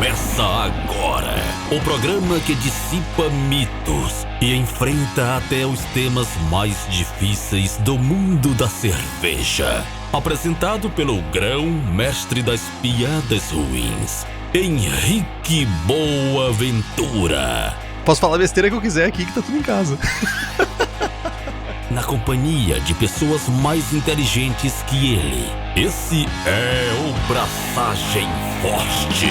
Começa agora o programa que dissipa mitos e enfrenta até os temas mais difíceis do mundo da cerveja. Apresentado pelo grão-mestre das piadas ruins, Henrique Boaventura. Posso falar a besteira que eu quiser aqui, que tá tudo em casa. Na companhia de pessoas mais inteligentes que ele. Esse é o Braçagem Forte.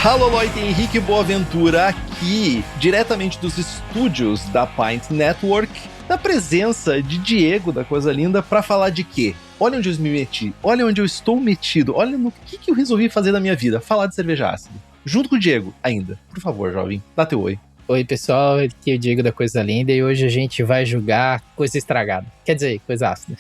Alô, Leute, Henrique Boaventura aqui, diretamente dos estúdios da Pint Network, na presença de Diego da Coisa Linda, pra falar de quê? Olha onde eu me meti, olha onde eu estou metido, olha no que eu resolvi fazer da minha vida, falar de cerveja ácida. Junto com o Diego, ainda. Por favor, jovem, dá teu oi. Oi pessoal, aqui é o Diego da Coisa Linda e hoje a gente vai julgar coisa estragada. Quer dizer, coisa ácida.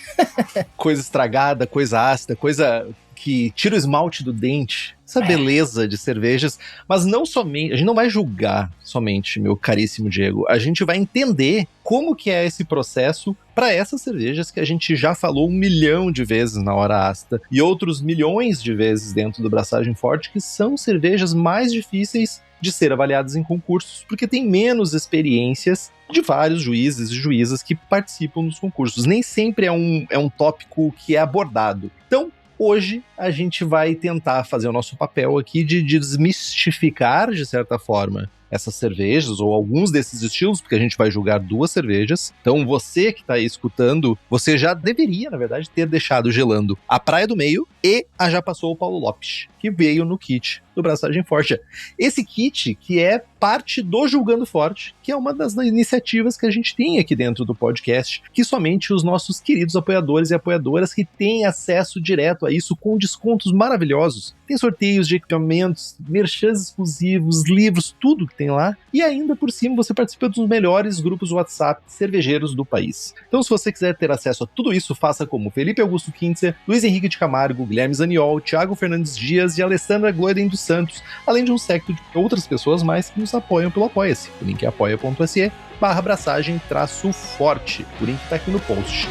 Coisa estragada, coisa ácida, coisa que tira o esmalte do dente. Essa beleza de cervejas. Mas não somente, a gente não vai julgar somente, meu caríssimo Diego. A gente vai entender como que é esse processo para essas cervejas que a gente já falou 1 milhão de vezes na Hora Ácida e outros milhões de vezes dentro do Braçagem Forte, que são cervejas mais difíceis de ser avaliadas em concursos, porque tem menos experiências de vários juízes e juízas que participam dos concursos. Nem sempre é um tópico que é abordado. Então, hoje a gente vai tentar fazer o nosso papel aqui de desmistificar, de certa forma, essas cervejas, ou alguns desses estilos, porque a gente vai julgar 2 cervejas. Então você que está aí escutando, você já deveria, na verdade, ter deixado gelando a Praia do Meio e a Já Passou o Paulo Lopes, que veio no kit do Braçagem Forte. Esse kit que é parte do Julgando Forte, que é uma das iniciativas que a gente tem aqui dentro do podcast, que somente os nossos queridos apoiadores e apoiadoras que têm acesso direto a isso com descontos maravilhosos. Tem sorteios de equipamentos, merchans exclusivos, livros, tudo que tem lá. E ainda por cima você participa dos melhores grupos WhatsApp cervejeiros do país. Então se você quiser ter acesso a tudo isso, faça como Felipe Augusto Kintzer, Luiz Henrique de Camargo, Guilherme Zaniol, Thiago Fernandes Dias e Alessandra Gloeden dos Santos, além de um séquito de outras pessoas mais que nos apoiam pelo Apoia-se. O link é apoia.se/braçagem-forte. O link tá aqui no post.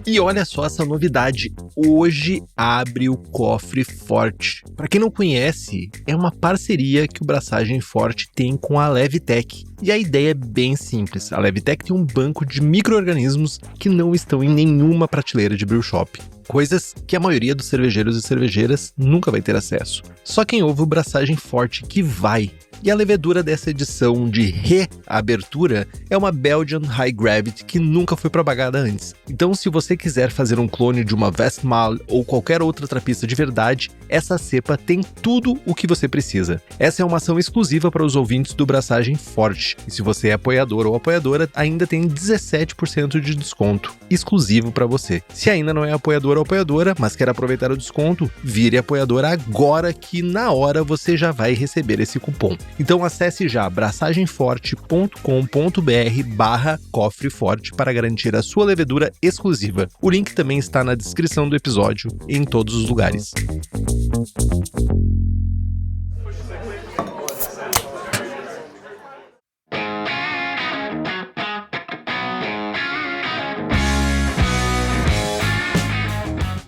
E olha só essa novidade, hoje abre o Cofre Forte. Para quem não conhece, é uma parceria que o Braçagem Forte tem com a Levitec. E a ideia é bem simples, a Levitec tem um banco de micro-organismos que não estão em nenhuma prateleira de brew shop. Coisas que a maioria dos cervejeiros e cervejeiras nunca vai ter acesso. Só quem ouve o Braçagem Forte que vai. E a levedura dessa edição de reabertura é uma Belgian High Gravity que nunca foi propagada antes. Então, se você quiser fazer um clone de uma Westmalle ou qualquer outra trapista de verdade, essa cepa tem tudo o que você precisa. Essa é uma ação exclusiva para os ouvintes do Braçagem Forte. E se você é apoiador ou apoiadora, ainda tem 17% de desconto exclusivo para você. Se ainda não é apoiador ou apoiadora, mas quer aproveitar o desconto, vire apoiadora agora que na hora você já vai receber esse cupom. Então acesse já braçagemforte.com.br/cofreforte para garantir a sua levedura exclusiva. O link também está na descrição do episódio e em todos os lugares.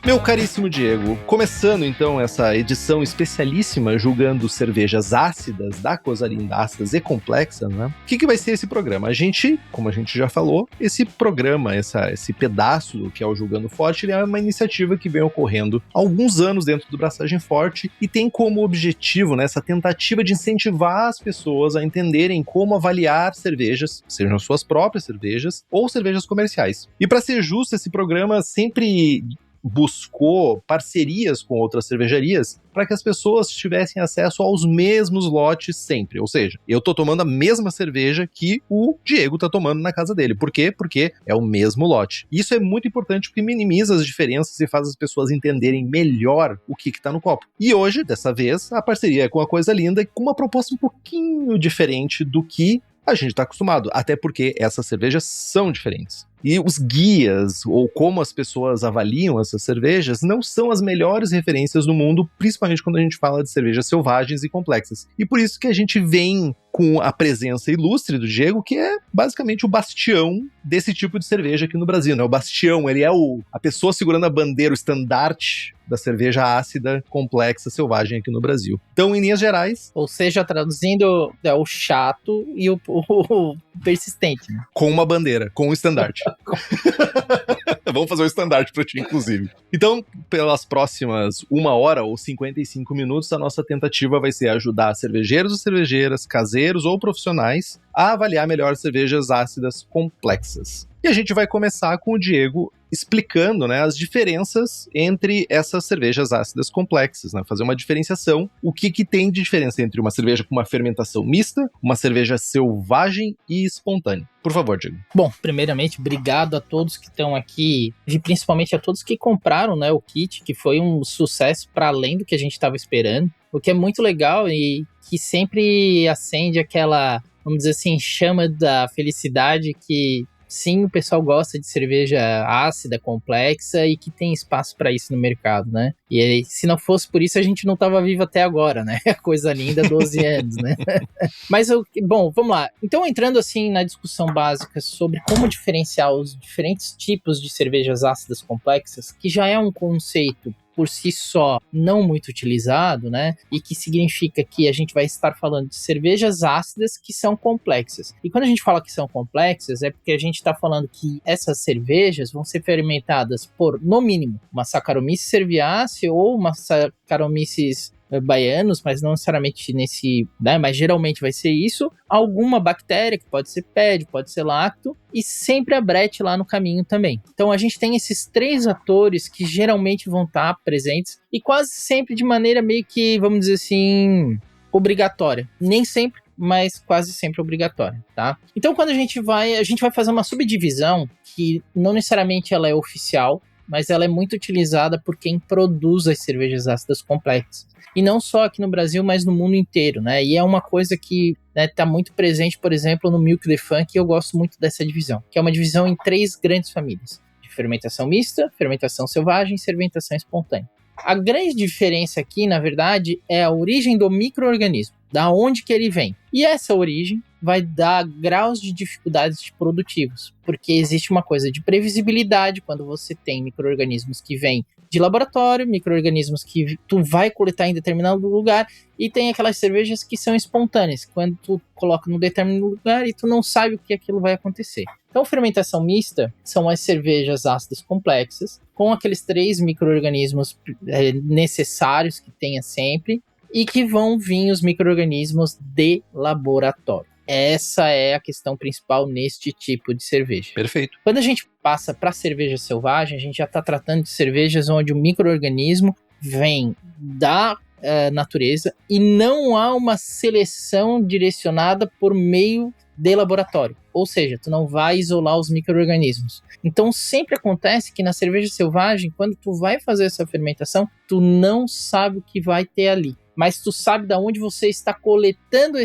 Meu caríssimo Diego, começando então essa edição especialíssima julgando cervejas ácidas, da Coisa Linda, ácidas e complexas, né? O que vai ser esse programa? A gente, como a gente já falou, esse programa, esse pedaço que é o Julgando Forte, ele é uma iniciativa que vem ocorrendo há alguns anos dentro do Braçagem Forte e tem como objetivo, né, essa tentativa de incentivar as pessoas a entenderem como avaliar cervejas, sejam suas próprias cervejas ou cervejas comerciais. E para ser justo, esse programa sempre buscou parcerias com outras cervejarias para que as pessoas tivessem acesso aos mesmos lotes sempre. Ou seja, eu tô tomando a mesma cerveja que o Diego tá tomando na casa dele. Por quê? Porque é o mesmo lote. Isso é muito importante porque minimiza as diferenças e faz as pessoas entenderem melhor o que tá no copo. E hoje, dessa vez, a parceria é com a Coisa Linda, com uma proposta um pouquinho diferente do que a gente está acostumado, até porque essas cervejas são diferentes. E os guias, ou como as pessoas avaliam essas cervejas, não são as melhores referências no mundo, principalmente quando a gente fala de cervejas selvagens e complexas. E por isso que a gente vem com a presença ilustre do Diego, que é basicamente o bastião desse tipo de cerveja aqui no Brasil, né? O bastião, ele é a pessoa segurando a bandeira, o estandarte da cerveja ácida, complexa, selvagem aqui no Brasil. Então, em linhas gerais... Ou seja, traduzindo, é o chato e o persistente, né? Com uma bandeira, com um estandarte. Vamos fazer um estandarte pra ti, inclusive. Então, pelas próximas 1 hora ou 55 minutos, a nossa tentativa vai ser ajudar cervejeiros e cervejeiras, caseiros ou profissionais a avaliar melhor cervejas ácidas complexas. E a gente vai começar com o Diego explicando, né, as diferenças entre essas cervejas ácidas complexas, né, fazer uma diferenciação, o que tem de diferença entre uma cerveja com uma fermentação mista, uma cerveja selvagem e espontânea. Por favor, Diego. Bom, primeiramente, obrigado a todos que estão aqui e principalmente a todos que compraram, né, o kit, que foi um sucesso para além do que a gente estava esperando, o que é muito legal e que sempre acende aquela, vamos dizer assim, chama da felicidade que sim, o pessoal gosta de cerveja ácida, complexa e que tem espaço para isso no mercado, né? E aí, se não fosse por isso, a gente não tava vivo até agora, né? Coisa linda, 12 anos, né? Mas, bom, vamos lá. Então, entrando assim na discussão básica sobre como diferenciar os diferentes tipos de cervejas ácidas complexas, que já é um conceito por si só não muito utilizado, né? E que significa que a gente vai estar falando de cervejas ácidas que são complexas. E quando a gente fala que são complexas, é porque a gente está falando que essas cervejas vão ser fermentadas por, no mínimo, uma Saccharomyces cerevisiae ou uma Saccharomyces baianos, mas não necessariamente nesse, né, mas geralmente vai ser isso, alguma bactéria, que pode ser PED, pode ser lacto, e sempre a Brett lá no caminho também. Então a gente tem esses 3 atores que geralmente vão estar presentes, e quase sempre de maneira meio que, vamos dizer assim, obrigatória. Nem sempre, mas quase sempre obrigatória, tá? Então quando a gente vai fazer uma subdivisão, que não necessariamente ela é oficial, mas ela é muito utilizada por quem produz as cervejas ácidas complexas. E não só aqui no Brasil, mas no mundo inteiro, né? E é uma coisa que tá muito presente, por exemplo, no Milk the Funk, e eu gosto muito dessa divisão, que é uma divisão em 3 grandes famílias, de fermentação mista, fermentação selvagem e fermentação espontânea. A grande diferença aqui, na verdade, é a origem do micro-organismo, da onde que ele vem. E essa origem vai dar graus de dificuldades produtivos, porque existe uma coisa de previsibilidade quando você tem micro-organismos que vêm de laboratório, micro-organismos que tu vai coletar em determinado lugar, e tem aquelas cervejas que são espontâneas, quando tu coloca num determinado lugar e tu não sabe o que aquilo vai acontecer. Então, fermentação mista são as cervejas ácidas complexas, com aqueles 3 micro-organismos necessários que tenha sempre, e que vão vir os micro-organismos de laboratório. Essa é a questão principal neste tipo de cerveja. Perfeito. Quando a gente passa para cerveja selvagem, a gente já está tratando de cervejas onde o micro-organismo vem da natureza e não há uma seleção direcionada por meio de laboratório. Ou seja, tu não vai isolar os micro-organismos. Então sempre acontece que na cerveja selvagem, quando tu vai fazer essa fermentação, tu não sabe o que vai ter ali. Mas tu sabe da onde você está coletando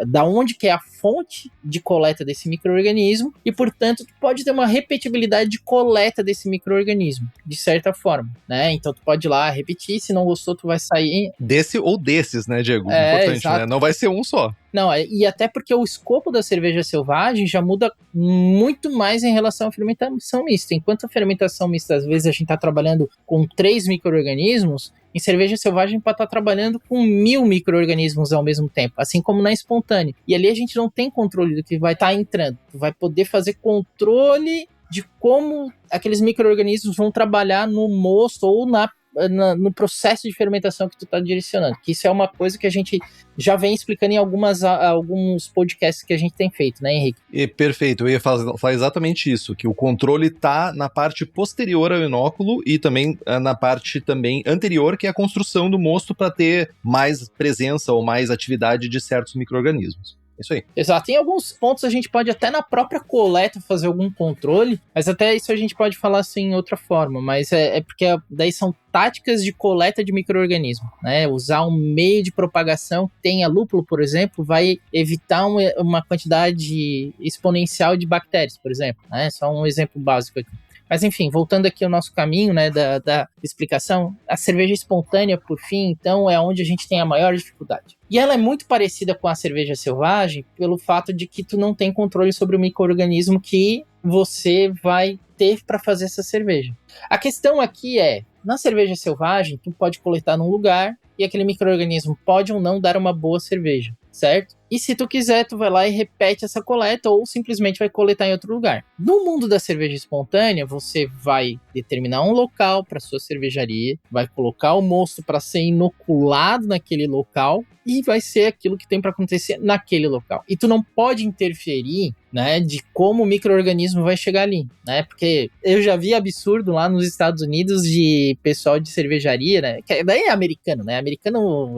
da onde que é a fonte de coleta desse micro-organismo, e portanto tu pode ter uma repetibilidade de coleta desse micro-organismo, de certa forma, né? Então tu pode ir lá repetir, se não gostou tu vai sair... Desse ou desses, né, Diego? Importante, exato. né? Não vai ser um só. Não, e até porque o escopo da cerveja selvagem já muda muito mais em relação à fermentação mista. Enquanto a fermentação mista, às vezes a gente está trabalhando com 3 micro-organismos, em cerveja selvagem pode estar trabalhando com 1000 micro-organismos ao mesmo tempo, assim como na espontânea. E ali a gente não tem controle do que vai estar entrando. Tu vai poder fazer controle de como aqueles micro-organismos vão trabalhar no mosto ou no processo de fermentação que tu está direcionando. Que isso é uma coisa que a gente já vem explicando em alguns podcasts que a gente tem feito, né, Henrique? Perfeito, eu ia falar exatamente isso, que o controle está na parte posterior ao inóculo e também na parte também anterior, que é a construção do mosto para ter mais presença ou mais atividade de certos micro-organismos. Isso aí. Exato. Em alguns pontos a gente pode até na própria coleta fazer algum controle, mas até isso a gente pode falar assim em outra forma, mas é porque daí são táticas de coleta de micro-organismo, né? Usar um meio de propagação que tenha lúpulo, por exemplo, vai evitar uma quantidade exponencial de bactérias, por exemplo, né? Só um exemplo básico aqui. Mas enfim, voltando aqui ao nosso caminho, né, da explicação, a cerveja espontânea, por fim, então, é onde a gente tem a maior dificuldade. E ela é muito parecida com a cerveja selvagem pelo fato de que tu não tem controle sobre o micro-organismo que você vai ter para fazer essa cerveja. A questão aqui é, na cerveja selvagem, tu pode coletar num lugar e aquele micro-organismo pode ou não dar uma boa cerveja, certo? E se tu quiser, tu vai lá e repete essa coleta ou simplesmente vai coletar em outro lugar. No mundo da cerveja espontânea, você vai determinar um local para sua cervejaria, vai colocar o mosto para ser inoculado naquele local e vai ser aquilo que tem para acontecer naquele local. E tu não pode interferir, né, de como o micro-organismo vai chegar ali, né? Porque eu já vi absurdo lá nos Estados Unidos de pessoal de cervejaria, né? Que daí é americano, né? Americano,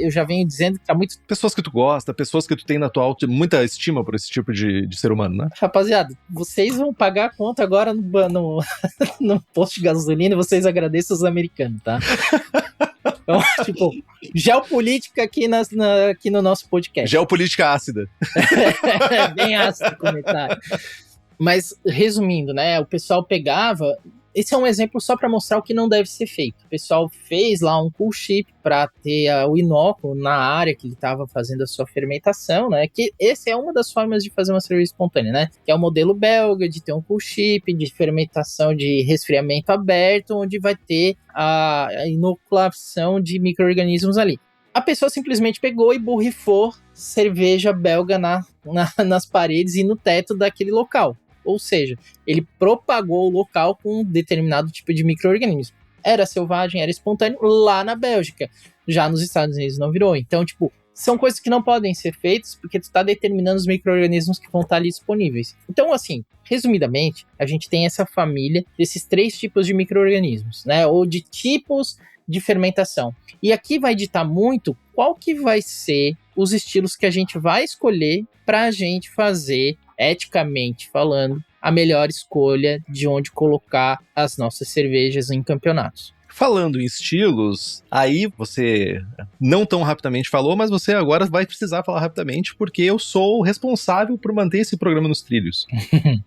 eu já venho dizendo que tá muito... Pessoas que tu gosta, pessoas que tu tem na tua muita estima por esse tipo de ser humano, né? Rapaziada, vocês vão pagar a conta agora no posto de gasolina e vocês agradeçam os americanos, tá? Então, tipo, geopolítica aqui no nosso podcast. Geopolítica ácida. Bem ácido o comentário. Mas, resumindo, né, o pessoal pegava... Esse é um exemplo só para mostrar o que não deve ser feito. O pessoal fez lá um cool chip para ter o inóculo na área que ele estava fazendo a sua fermentação, né? Que essa é uma das formas de fazer uma cerveja espontânea, né? Que é o modelo belga de ter um cool chip de fermentação de resfriamento aberto, onde vai ter a inoculação de micro-organismos ali. A pessoa simplesmente pegou e borrifou cerveja belga nas paredes e no teto daquele local. Ou seja, ele propagou o local com um determinado tipo de micro-organismo. Era selvagem, era espontâneo lá na Bélgica. Já nos Estados Unidos não virou. Então, tipo, são coisas que não podem ser feitas porque tu está determinando os micro-organismos que vão estar ali disponíveis. Então, assim, resumidamente, a gente tem essa família desses 3 tipos de micro-organismos, né? Ou de tipos de fermentação. E aqui vai ditar muito qual que vai ser os estilos que a gente vai escolher para a gente fazer, eticamente falando, a melhor escolha de onde colocar as nossas cervejas em campeonatos. Falando em estilos, aí você não tão rapidamente falou, mas você agora vai precisar falar rapidamente, porque eu sou o responsável por manter esse programa nos trilhos.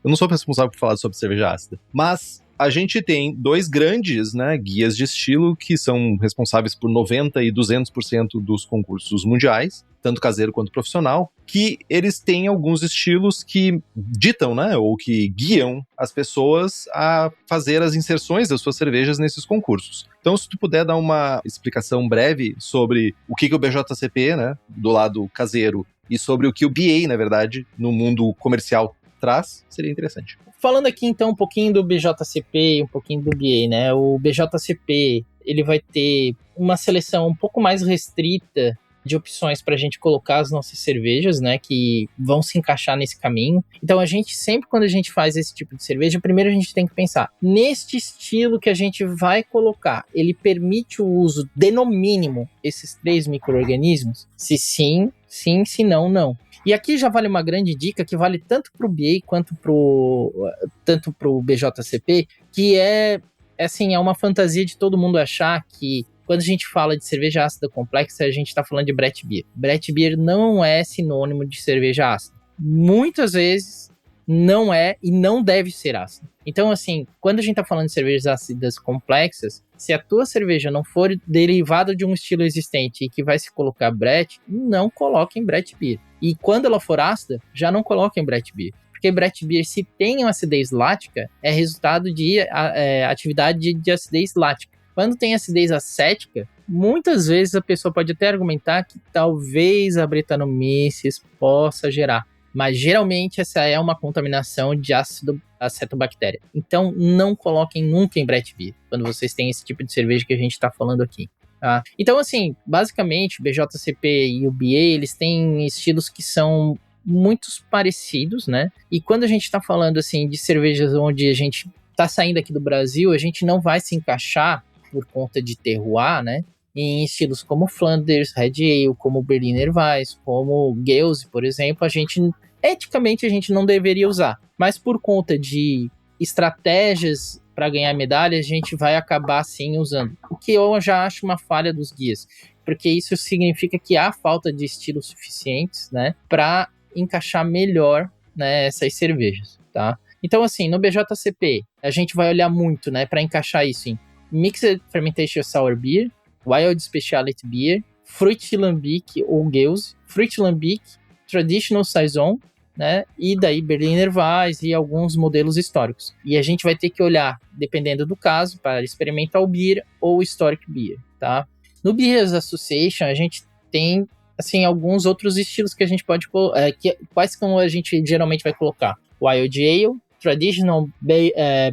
Eu não sou responsável por falar sobre cerveja ácida, mas a gente tem 2 grandes, né, guias de estilo que são responsáveis por 90% e 200% dos concursos mundiais, tanto caseiro quanto profissional, que eles têm alguns estilos que ditam, né, ou que guiam as pessoas a fazer as inserções das suas cervejas nesses concursos. Então, se tu puder dar uma explicação breve sobre o que o BJCP, né, do lado caseiro, e sobre o que o BA, na verdade, no mundo comercial traz, seria interessante. Falando aqui então um pouquinho do BJCP e um pouquinho do BA, né? O BJCP, ele vai ter uma seleção um pouco mais restrita de opções para a gente colocar as nossas cervejas, né, que vão se encaixar nesse caminho. Então a gente sempre, quando a gente faz esse tipo de cerveja, primeiro a gente tem que pensar, neste estilo que a gente vai colocar, ele permite o uso de, no mínimo, esses 3 micro-organismos? Se sim, sim, se não, não. E aqui já vale uma grande dica que vale tanto para o BA quanto para o BJCP, que é uma fantasia de todo mundo achar que quando a gente fala de cerveja ácida complexa, a gente está falando de Brett Beer. Brett Beer não é sinônimo de cerveja ácida. Muitas vezes não é e não deve ser ácida. Então, assim, quando a gente está falando de cervejas ácidas complexas, se a tua cerveja não for derivada de um estilo existente e que vai se colocar Brett, não coloque em Brett Beer. E quando ela for ácida, já não coloque em Brett Beer. Porque Brett Beer, se tem uma acidez lática, é resultado de atividade de acidez lática. Quando tem acidez acética, muitas vezes a pessoa pode até argumentar que talvez a Brettanomyces possa gerar. Mas geralmente essa é uma contaminação de ácido acetobactéria. Então não coloquem nunca em Brett Beer, quando vocês têm esse tipo de cerveja que a gente está falando aqui. Tá? Então assim, basicamente o BJCP e o BA, eles têm estilos que são muito parecidos, né? E quando a gente está falando assim de cervejas onde a gente está saindo aqui do Brasil, a gente não vai se encaixar por conta de terroir, né? Em estilos como Flanders, Red Ale, como Berliner Weiss, como Geuze, por exemplo, eticamente a gente não deveria usar. Mas por conta de estratégias para ganhar medalha, a gente vai acabar sim usando. O que eu já acho uma falha dos guias, porque isso significa que há falta de estilos suficientes, né, para encaixar melhor, né, essas cervejas, tá? Então, assim, no BJCP, a gente vai olhar muito, né, para encaixar isso em Mixed Fermentation Sour Beer, Wild Specialty Beer, Fruit Lambic ou Geuze, Fruit Lambic, Traditional Saison, né, e daí Berliner Weiss e alguns modelos históricos. E a gente vai ter que olhar, dependendo do caso, para Experimental Beer ou Historic Beer, tá? No Beers Association, a gente tem, assim, alguns outros estilos que a gente pode... quais como a gente geralmente vai colocar? Wild Ale, Traditional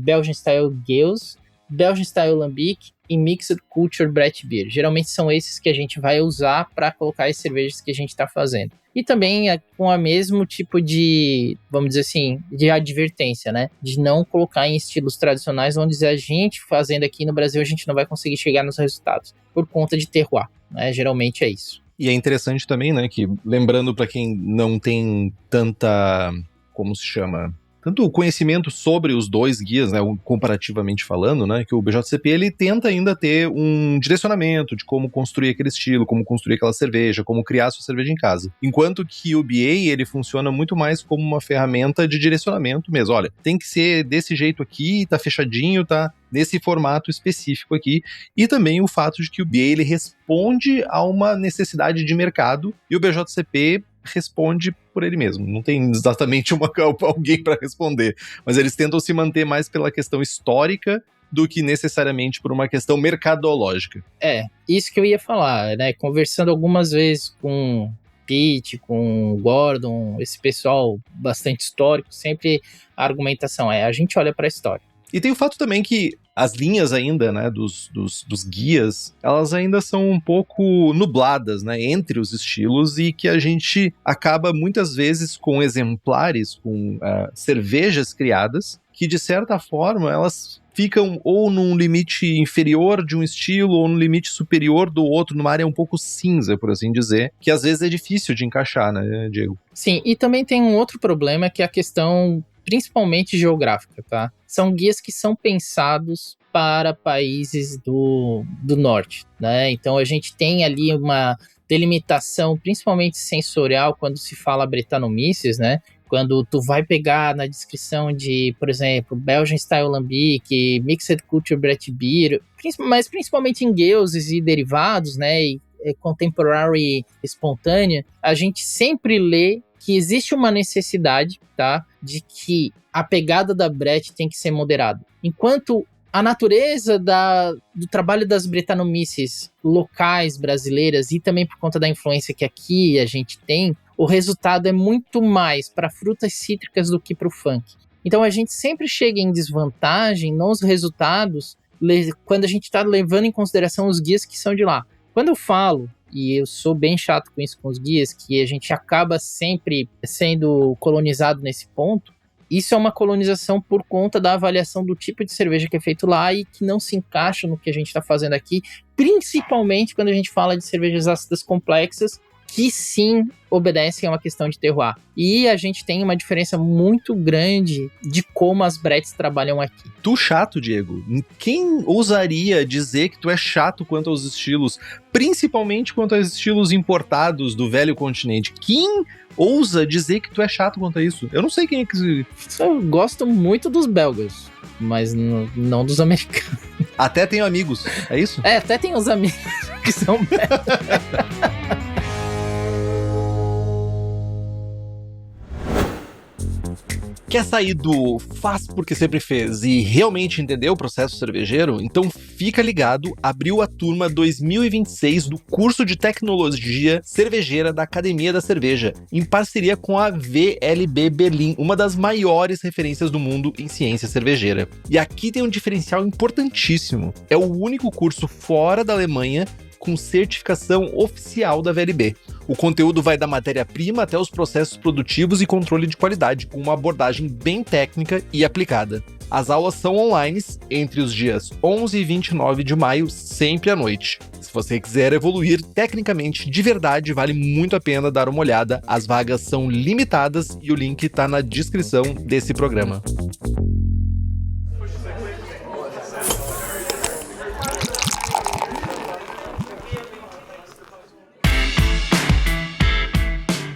Belgian Style Geuze, Belgian Style Lambic e Mixed Culture Brett Beer. Geralmente são esses que a gente vai usar para colocar as cervejas que a gente está fazendo. E também com o mesmo tipo de, vamos dizer assim, de advertência, né? De não colocar em estilos tradicionais, onde a gente fazendo aqui no Brasil, a gente não vai conseguir chegar nos resultados, por conta de terroir, né? Geralmente é isso. E é interessante também, né, que lembrando para quem não tem tanta, como se chama... tanto o conhecimento sobre os dois guias, né, comparativamente falando, né, que o BJCP ele tenta ainda ter um direcionamento de como construir aquele estilo, como construir aquela cerveja, como criar a sua cerveja em casa. Enquanto que o BA, ele funciona muito mais como uma ferramenta de direcionamento mesmo. Olha, tem que ser desse jeito aqui, tá fechadinho, tá nesse formato específico aqui. E também o fato de que o BA, ele responde a uma necessidade de mercado e o BJCP responde por ele mesmo. Não tem exatamente alguém para responder, mas eles tentam se manter mais pela questão histórica do que necessariamente por uma questão mercadológica. Isso que eu ia falar, né? Conversando algumas vezes com Pete, com Gordon, esse pessoal bastante histórico, sempre a argumentação a gente olha para a história. E tem o fato também que as linhas ainda, né, dos guias, elas ainda são um pouco nubladas, né, entre os estilos, e que a gente acaba muitas vezes com exemplares, com cervejas criadas, que de certa forma elas ficam ou num limite inferior de um estilo ou no limite superior do outro, numa área um pouco cinza, por assim dizer, que às vezes é difícil de encaixar, né, Diego? Sim, e também tem um outro problema, que é a questão principalmente geográfica, tá? São guias que são pensados para países do norte, né? Então a gente tem ali uma delimitação, principalmente sensorial, quando se fala Brettanomyces, né? Quando tu vai pegar na descrição de, por exemplo, Belgian Style Lambic, Mixed Culture Brett Beer, mas principalmente em gueuzes e derivados, né? E contemporary espontânea, a gente sempre lê que existe uma necessidade, tá, de que a pegada da Brett tem que ser moderada. Enquanto a natureza do trabalho das Brettanomyces locais brasileiras e também por conta da influência que aqui a gente tem, o resultado é muito mais para frutas cítricas do que para o funk. Então a gente sempre chega em desvantagem nos resultados quando a gente está levando em consideração os guias que são de lá. Quando eu falo, e eu sou bem chato com isso com os guias, que a gente acaba sempre sendo colonizado nesse ponto, isso é uma colonização por conta da avaliação do tipo de cerveja que é feito lá e que não se encaixa no que a gente está fazendo aqui, principalmente quando a gente fala de cervejas ácidas complexas, que sim obedecem a uma questão de terroir. E a gente tem uma diferença muito grande de como as Bretts trabalham aqui. Tu chato, Diego? Quem ousaria dizer que tu é chato quanto aos estilos, principalmente quanto aos estilos importados do velho continente? Quem ousa dizer que tu é chato quanto a isso? Eu não sei quem é que... Eu gosto muito dos belgas, mas não dos americanos. Até tenho amigos, é isso? Até tem uns amigos que são belgas. Quer sair do faz porque sempre fez e realmente entender o processo cervejeiro? Então fica ligado, abriu a turma 2026 do curso de Tecnologia Cervejeira da Academia da Cerveja, em parceria com a VLB Berlim, uma das maiores referências do mundo em ciência cervejeira. E aqui tem um diferencial importantíssimo, é o único curso fora da Alemanha com certificação oficial da VLB. O conteúdo vai da matéria-prima até os processos produtivos e controle de qualidade, com uma abordagem bem técnica e aplicada. As aulas são online entre os dias 11 e 29 de maio, sempre à noite. Se você quiser evoluir tecnicamente de verdade, vale muito a pena dar uma olhada. As vagas são limitadas e o link está na descrição desse programa.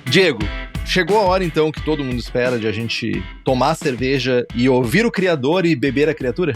Diego, Chegou a hora, então, que todo mundo espera de a gente tomar cerveja e ouvir o criador e beber a criatura?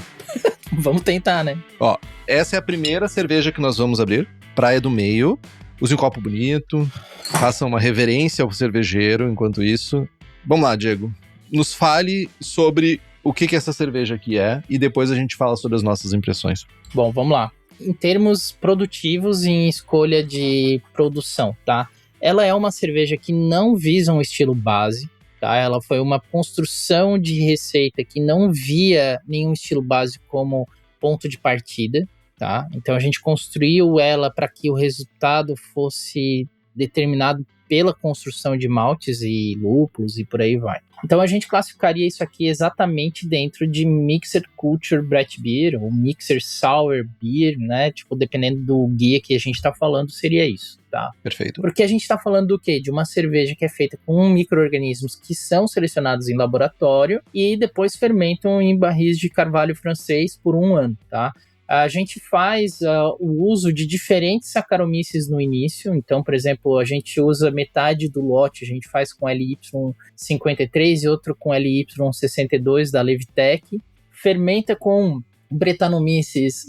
Vamos tentar, né? Ó, essa é a primeira cerveja que nós vamos abrir. Praia do Meio. Use um copo bonito. Faça uma reverência ao cervejeiro enquanto isso. Vamos lá, Diego. Nos fale sobre o que essa cerveja aqui é e depois a gente fala sobre as nossas impressões. Bom, vamos lá. Em termos produtivos e em escolha de produção, tá? Ela é uma cerveja que não visa um estilo base, tá? Ela foi uma construção de receita que não via nenhum estilo base como ponto de partida, tá? Então a gente construiu ela para que o resultado fosse determinado pela construção de maltes e lúpulos e por aí vai. Então a gente classificaria isso aqui exatamente dentro de Mixed Culture Brett Beer ou Mixer Sour Beer, né? Tipo, dependendo do guia que a gente está falando, seria isso, tá? Perfeito. Porque a gente está falando do quê? De uma cerveja que é feita com micro-organismos que são selecionados em laboratório e depois fermentam em barris de carvalho francês por 1 ano, tá? A gente faz o uso de diferentes Saccharomyces no início. Então, por exemplo, a gente usa metade do lote, a gente faz com LY53 e outro com LY62 da Levitec. Fermenta com Brettanomyces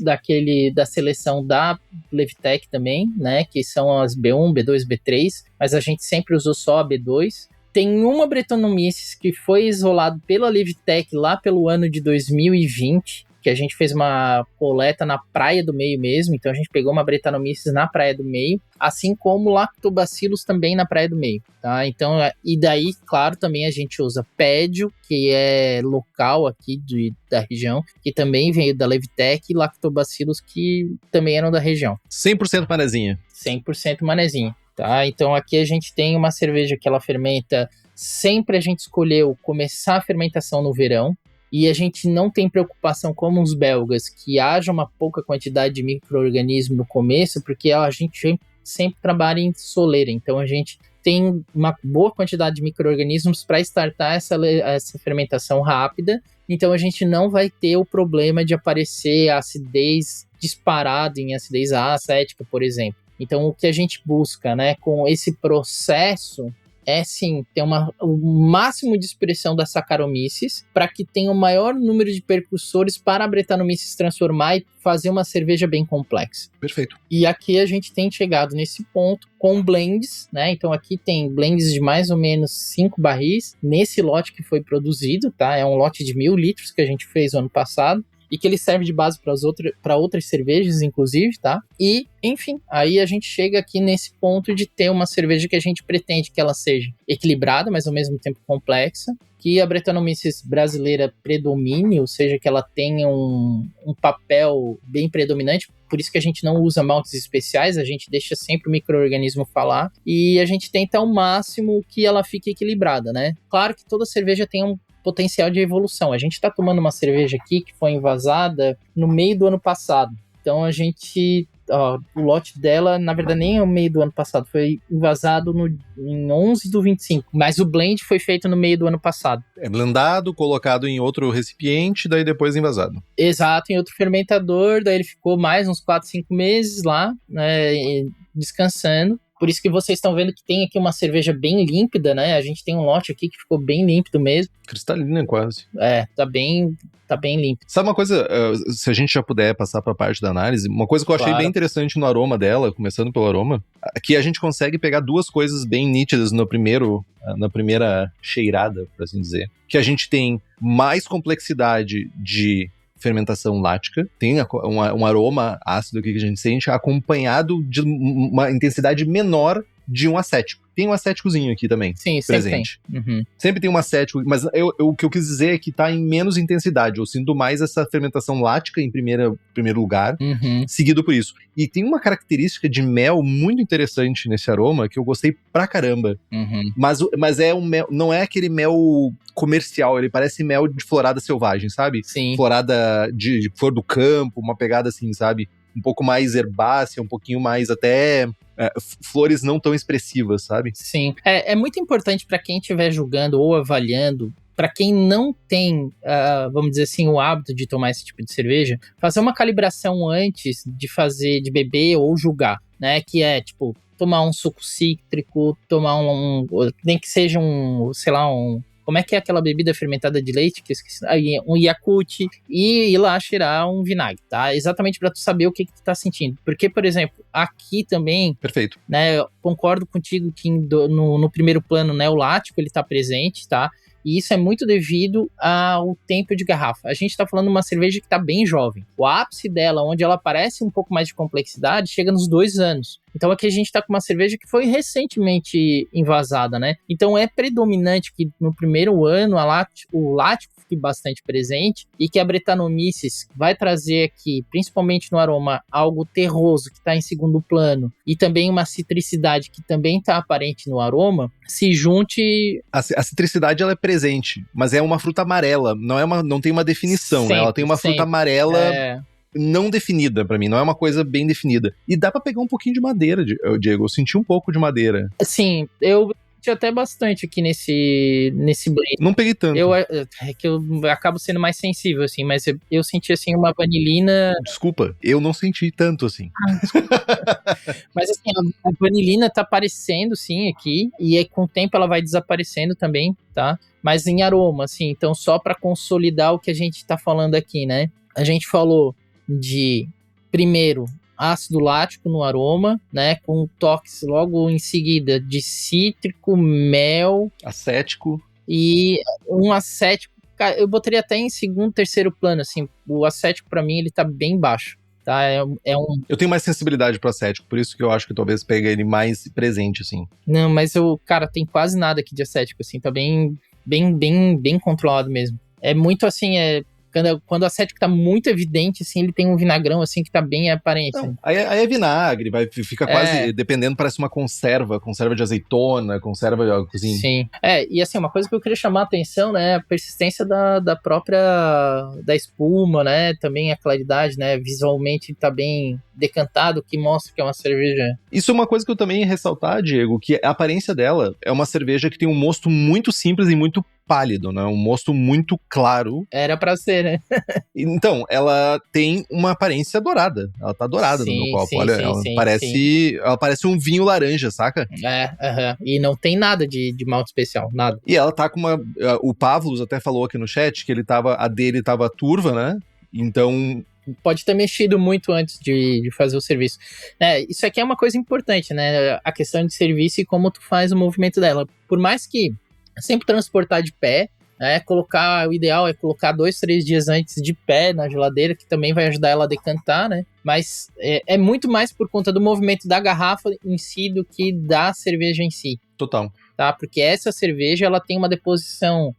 da seleção da Levitec também, né? Que são as B1, B2, B3, mas a gente sempre usou só a B2. Tem uma Brettanomyces que foi isolado pela Levitec lá pelo ano de 2020, que a gente fez uma coleta na Praia do Meio mesmo, então a gente pegou uma Brettanomyces na Praia do Meio, assim como Lactobacillus também na Praia do Meio, tá? Então, e daí, claro, também a gente usa Pédio, que é local aqui da região, que também veio da Levitec, e Lactobacillus, que também eram da região. 100% manezinha. 100% manezinha, tá? Então aqui a gente tem uma cerveja que ela fermenta, sempre a gente escolheu começar a fermentação no verão, e a gente não tem preocupação como os belgas, que haja uma pouca quantidade de micro-organismo no começo, porque a gente sempre trabalha em soleira, então a gente tem uma boa quantidade de micro-organismos para startar essa fermentação rápida, então a gente não vai ter o problema de aparecer acidez disparada em acidez acética, por exemplo. Então o que a gente busca, né, com esse processo é sim ter o máximo de expressão das Saccharomyces para que tenha o maior número de percursores para a Brettanomyces transformar e fazer uma cerveja bem complexa. Perfeito. E aqui a gente tem chegado nesse ponto com blends, né? Então aqui tem blends de mais ou menos 5 barris nesse lote que foi produzido, tá? É um lote de 1.000 litros que a gente fez no ano passado. E que ele serve de base para outras cervejas, inclusive, tá? E, enfim, aí a gente chega aqui nesse ponto de ter uma cerveja que a gente pretende que ela seja equilibrada, mas ao mesmo tempo complexa, que a Brettanomyces brasileira predomine, ou seja, que ela tenha um papel bem predominante. Por isso que a gente não usa maltes especiais, a gente deixa sempre o micro-organismo falar, e a gente tenta ao máximo que ela fique equilibrada, né? Claro que toda cerveja tem um potencial de evolução. A gente está tomando uma cerveja aqui que foi envasada no meio do ano passado. Então a gente... o lote dela, na verdade, nem é o meio do ano passado. Foi envasado em 11/25. Mas o blend foi feito no meio do ano passado. É blendado, colocado em outro recipiente, daí depois envasado. Exato, em outro fermentador. Daí ele ficou mais uns 4, 5 meses lá, né, descansando. Por isso que vocês estão vendo que tem aqui uma cerveja bem límpida, né? A gente tem um lote aqui que ficou bem límpido mesmo. Cristalina quase. Tá bem límpido. Sabe uma coisa, se a gente já puder passar para a parte da análise, uma coisa que eu achei bem interessante no aroma dela, começando pelo aroma, que a gente consegue pegar duas coisas bem nítidas na primeira cheirada, por assim dizer. Que a gente tem mais complexidade de fermentação lática, tem um aroma ácido aqui que a gente sente, acompanhado de uma intensidade menor de um acético. Tem um acéticozinho aqui também. Sim, presente. Sempre tem. Uhum. Sempre tem um acético, mas o que eu quis dizer é que tá em menos intensidade. Eu sinto mais essa fermentação lática em primeiro lugar, seguido por isso. E tem uma característica de mel muito interessante nesse aroma que eu gostei pra caramba. Mas é um mel, não é aquele mel comercial, ele parece mel de florada selvagem, sabe? Sim. Florada de flor do campo, uma pegada assim, sabe? Um pouco mais herbácea, um pouquinho mais até... flores não tão expressivas, sabe? Sim. É muito importante para quem estiver julgando ou avaliando, para quem não tem, vamos dizer assim, o hábito de tomar esse tipo de cerveja, fazer uma calibração antes de beber ou julgar, né? Que é, tipo, tomar um suco cítrico, tomar nem que seja sei lá, como é que é aquela bebida fermentada de leite? Que eu esqueci, um Yakult, e ir lá cheirar um vinagre, tá? Exatamente para tu saber o que tu tá sentindo. Porque, por exemplo, aqui também... Perfeito. Né, eu concordo contigo que no primeiro plano, né, o lático, ele tá presente, tá? E isso é muito devido ao tempo de garrafa. A gente tá falando de uma cerveja que tá bem jovem. O ápice dela, onde ela parece um pouco mais de complexidade, chega nos 2 anos. Então aqui a gente tá com uma cerveja que foi recentemente envasada, né? Então é predominante que no primeiro ano o lático fique bastante presente e que a Brettanomyces vai trazer aqui, principalmente no aroma, algo terroso que tá em segundo plano e também uma citricidade que também tá aparente no aroma, se junte... A citricidade, ela é presente, mas é uma fruta amarela, não tem uma definição, né? Ela tem uma fruta amarela... não definida pra mim, não é uma coisa bem definida. E dá pra pegar um pouquinho de madeira, Diego, eu senti um pouco de madeira. Sim, eu senti até bastante aqui nesse blend. Não peguei tanto. É que eu acabo sendo mais sensível, assim, mas eu senti, assim, uma vanilina... Desculpa, eu não senti tanto, assim. Mas, assim, a vanilina tá aparecendo, sim, aqui, e aí, com o tempo ela vai desaparecendo também, tá? Mas em aroma, assim, então só pra consolidar o que a gente tá falando aqui, né? A gente falou de, primeiro, ácido lático no aroma, né, com toques logo em seguida de cítrico, mel, acético e um acético, eu botaria até em segundo, terceiro plano, assim, o acético pra mim ele tá bem baixo, tá, Eu tenho mais sensibilidade pro acético, por isso que eu acho que talvez pegue ele mais presente, assim. Não, mas cara, tem quase nada aqui de acético, assim, tá bem controlado mesmo. É muito assim, quando o acético tá muito evidente, assim, ele tem um vinagrão, assim, que tá bem aparente. Não, aí é vinagre, fica quase, dependendo, parece uma conserva de azeitona, conserva de cozinha. Sim. E assim, uma coisa que eu queria chamar a atenção, né, a persistência da própria, da espuma, né, também a claridade, né, visualmente tá bem decantado, que mostra que é uma cerveja. Isso é uma coisa que eu também ia ressaltar, Diego, que a aparência dela é uma cerveja que tem um mosto muito simples e muito pálido, né? Um mosto muito claro. Era pra ser, né? Então, ela tem uma aparência dourada. Ela tá dourada no meu copo. Olha, ela parece um vinho laranja, saca? E não tem nada de malte especial, nada. E ela tá com o Pavlos até falou aqui no chat que a dele tava turva, né? Então... pode ter mexido muito antes de fazer o serviço. Isso aqui é uma coisa importante, né? A questão de serviço e como tu faz o movimento dela. Por mais que sempre transportar de pé, o ideal é colocar 2, 3 dias antes de pé na geladeira, que também vai ajudar ela a decantar, né? Mas é muito mais por conta do movimento da garrafa em si do que da cerveja em si. Total. Tá? Porque essa cerveja, ela tem uma deposição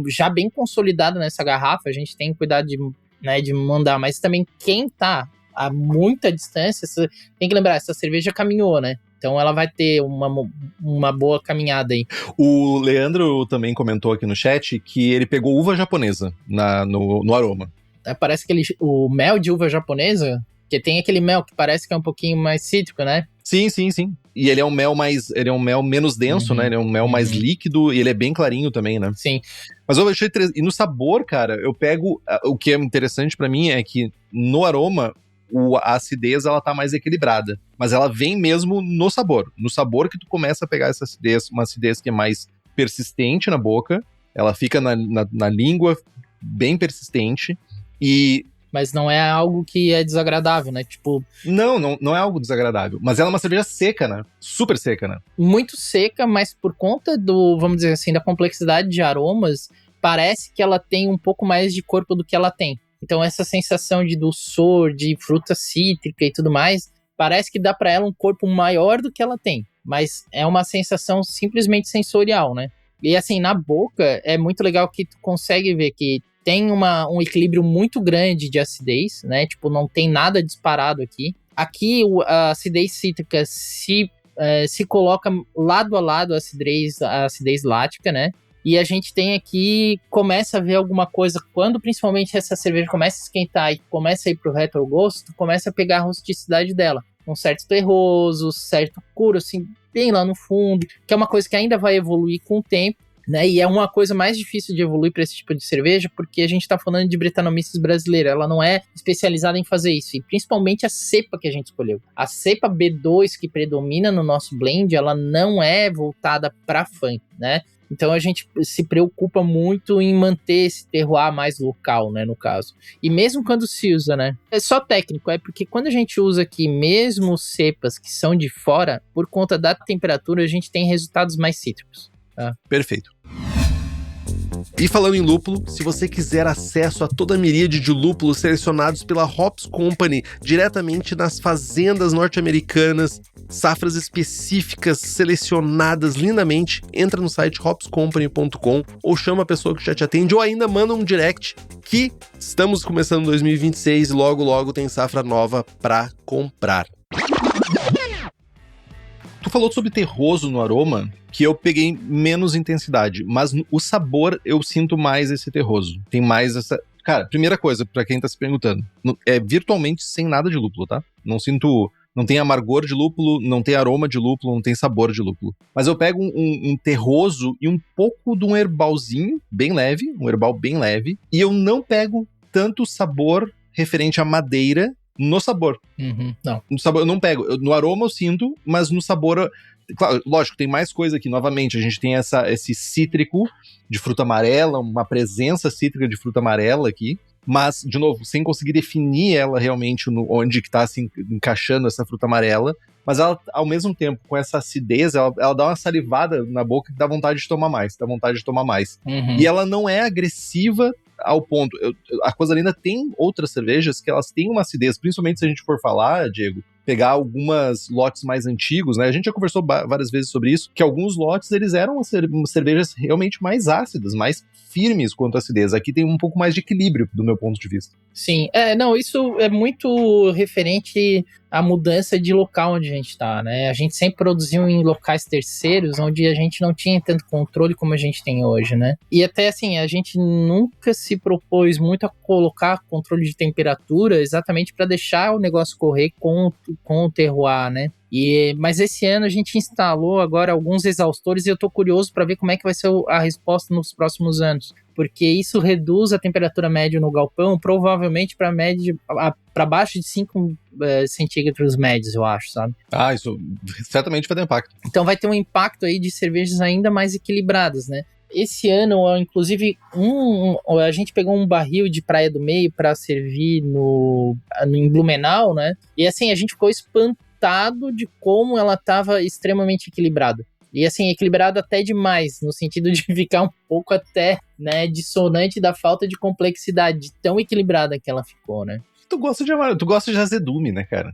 já bem consolidada nessa garrafa, a gente tem que cuidar de mandar, mas também quem tá a muita distância, tem que lembrar, essa cerveja caminhou, né? Então ela vai ter uma boa caminhada aí. O Leandro também comentou aqui no chat que ele pegou uva japonesa no aroma. Parece que o mel de uva japonesa, que tem aquele mel que parece que é um pouquinho mais cítrico, né? Sim. E ele é um mel menos denso, né? Ele é um mel mais líquido e ele é bem clarinho também, né? Sim. Mas eu achei e no sabor, cara, eu pego o que é interessante pra mim é que no aroma a acidez ela tá mais equilibrada, mas ela vem mesmo no sabor. No sabor que tu começa a pegar essa acidez, uma acidez que é mais persistente na boca, ela fica na língua bem persistente e... Mas não é algo que é desagradável, né? Tipo... Não é algo desagradável. Mas ela é uma cerveja seca, né? Super seca, né? Muito seca, mas por conta vamos dizer assim, da complexidade de aromas, parece que ela tem um pouco mais de corpo do que ela tem. Então essa sensação de dulçor, de fruta cítrica e tudo mais, parece que dá para ela um corpo maior do que ela tem. Mas é uma sensação simplesmente sensorial, né? E assim, na boca, é muito legal que tu consegue ver que tem um equilíbrio muito grande de acidez, né? Tipo, não tem nada disparado aqui. Aqui, a acidez cítrica se coloca lado a lado a acidez lática, né? E a gente tem aqui, começa a ver alguma coisa, quando principalmente essa cerveja começa a esquentar e começa a ir pro retrogosto, começa a pegar a rusticidade dela. Um certo terroso, certo puro, assim, bem lá no fundo, que é uma coisa que ainda vai evoluir com o tempo, né? E é uma coisa mais difícil de evoluir para esse tipo de cerveja, porque a gente está falando de Brettanomyces brasileira, ela não é especializada em fazer isso, e principalmente a cepa que a gente escolheu. A cepa B2 que predomina no nosso blend, ela não é voltada para funk, né? Então a gente se preocupa muito em manter esse terroir mais local, né, no caso. E mesmo quando se usa, né, é só técnico, é porque quando a gente usa aqui mesmo cepas que são de fora, por conta da temperatura, a gente tem resultados mais cítricos. Tá? Perfeito. E falando em lúpulo, se você quiser acesso a toda a miríade de lúpulos selecionados pela Hops Company diretamente nas fazendas norte-americanas, safras específicas selecionadas lindamente, entra no site hopscompany.com ou chama a pessoa que já te atende ou ainda manda um direct que estamos começando 2026 e logo logo tem safra nova para comprar. Tu falou sobre terroso no aroma, que eu peguei menos intensidade, mas o sabor eu sinto mais esse terroso. Tem mais essa... Cara, primeira coisa, pra quem tá se perguntando, é virtualmente sem nada de lúpulo, tá? Não sinto... Não tem amargor de lúpulo, não tem aroma de lúpulo, não tem sabor de lúpulo. Mas eu pego um terroso e um pouco de um herbalzinho bem leve, um herbal bem leve, e eu não pego tanto sabor referente à madeira no sabor. Não. No sabor eu não pego. No aroma eu sinto, mas no sabor... Claro, lógico, tem mais coisa aqui. Novamente, a gente tem esse cítrico de fruta amarela, uma presença cítrica de fruta amarela aqui. Mas, de novo, sem conseguir definir ela realmente onde que tá se encaixando essa fruta amarela. Mas ela, ao mesmo tempo, com essa acidez, ela dá uma salivada na boca que dá vontade de tomar mais. E ela não é agressiva ao ponto... A Coisa Linda tem outras cervejas que elas têm uma acidez, principalmente se a gente for falar, Diego, pegar algumas lotes mais antigos, né? A gente já conversou várias vezes sobre isso, que alguns lotes, eles eram cervejas realmente mais ácidas, mais firmes quanto à acidez. Aqui tem um pouco mais de equilíbrio, do meu ponto de vista. Sim, não, isso é muito referente à mudança de local onde a gente tá, né? A gente sempre produziu em locais terceiros, onde a gente não tinha tanto controle como a gente tem hoje, né? E até assim, a gente nunca se propôs muito a colocar controle de temperatura exatamente para deixar o negócio correr com o terroir, né? Mas esse ano a gente instalou agora alguns exaustores e eu tô curioso para ver como é que vai ser a resposta nos próximos anos, porque isso reduz a temperatura média no galpão, provavelmente para baixo de 5 centígrados médios, eu acho, sabe? Ah, isso certamente vai ter impacto. Então vai ter um impacto aí de cervejas ainda mais equilibradas, né? Esse ano, inclusive, a gente pegou um barril de Praia do Meio para servir em Blumenau, né? E assim, a gente ficou espantado de como ela estava extremamente equilibrada. E assim, equilibrada até demais, no sentido de ficar um pouco até, né, dissonante da falta de complexidade, de tão equilibrada que ela ficou, né? Tu gosta de azedume, né, cara?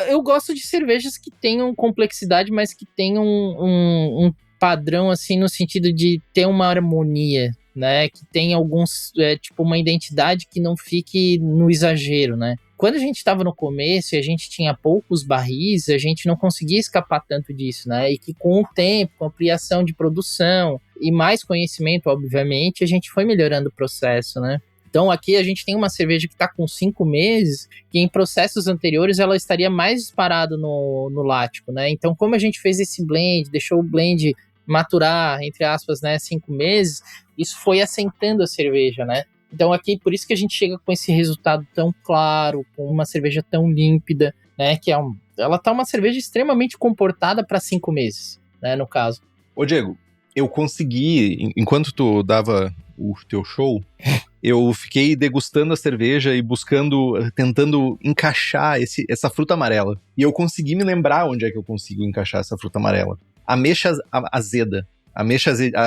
Eu gosto de cervejas que tenham complexidade, mas que tenham um padrão, assim, no sentido de ter uma harmonia, né? Que tenha alguns, tipo, uma identidade que não fique no exagero, né? Quando a gente estava no começo e a gente tinha poucos barris, a gente não conseguia escapar tanto disso, né? E que com o tempo, com a ampliação de produção e mais conhecimento, obviamente, a gente foi melhorando o processo, né? Então aqui a gente tem uma cerveja que está com 5 meses, que em processos anteriores ela estaria mais disparada no lático, né? Então como a gente fez esse blend, deixou o blend maturar, entre aspas, né, 5 meses, isso foi assentando a cerveja, né? Então aqui, por isso que a gente chega com esse resultado tão claro, com uma cerveja tão límpida, né? Que ela tá uma cerveja extremamente comportada para 5 meses, né? No caso. Ô Diego, eu consegui, enquanto tu dava o teu show, eu fiquei degustando a cerveja e tentando encaixar essa fruta amarela. E eu consegui me lembrar onde é que eu consigo encaixar essa fruta amarela. Ameixa azeda. Ameixa azeda,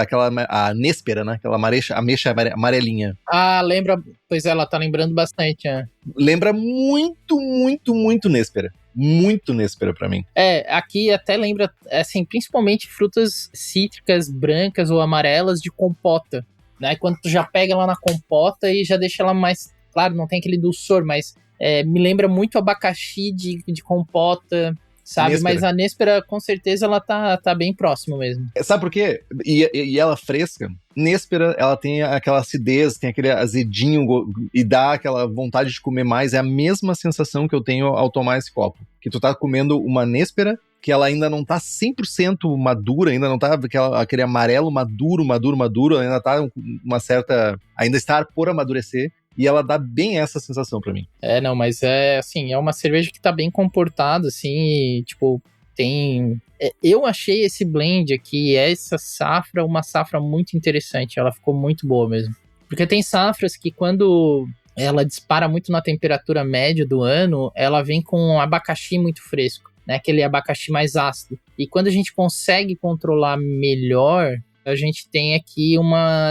a néspera, né? Aquela ameixa amarelinha. Ah, lembra? Pois é, ela tá lembrando bastante, Lembra muito, muito, muito néspera. Muito néspera pra mim. Aqui até lembra, assim, principalmente frutas cítricas brancas ou amarelas de compota, né? Quando tu já pega ela na compota e já deixa ela mais... Claro, não tem aquele dulçor, mas me lembra muito abacaxi de compota, sabe? Néspera. Mas a néspera, com certeza, ela tá bem próximo mesmo. Sabe por quê? E ela fresca, néspera, ela tem aquela acidez, tem aquele azedinho e dá aquela vontade de comer mais. É a mesma sensação que eu tenho ao tomar esse copo. Que tu tá comendo uma néspera que ela ainda não tá 100% madura, ainda não tá aquele amarelo maduro, ainda tá uma certa... ainda está por amadurecer, e ela dá bem essa sensação pra mim. Não, mas assim, é uma cerveja que tá bem comportada, assim, e, tipo, tem... Eu achei esse blend aqui, essa safra, uma safra muito interessante, ela ficou muito boa mesmo. Porque tem safras que quando ela dispara muito na temperatura média do ano, ela vem com um abacaxi muito fresco, né? Aquele abacaxi mais ácido. E quando a gente consegue controlar melhor, a gente tem aqui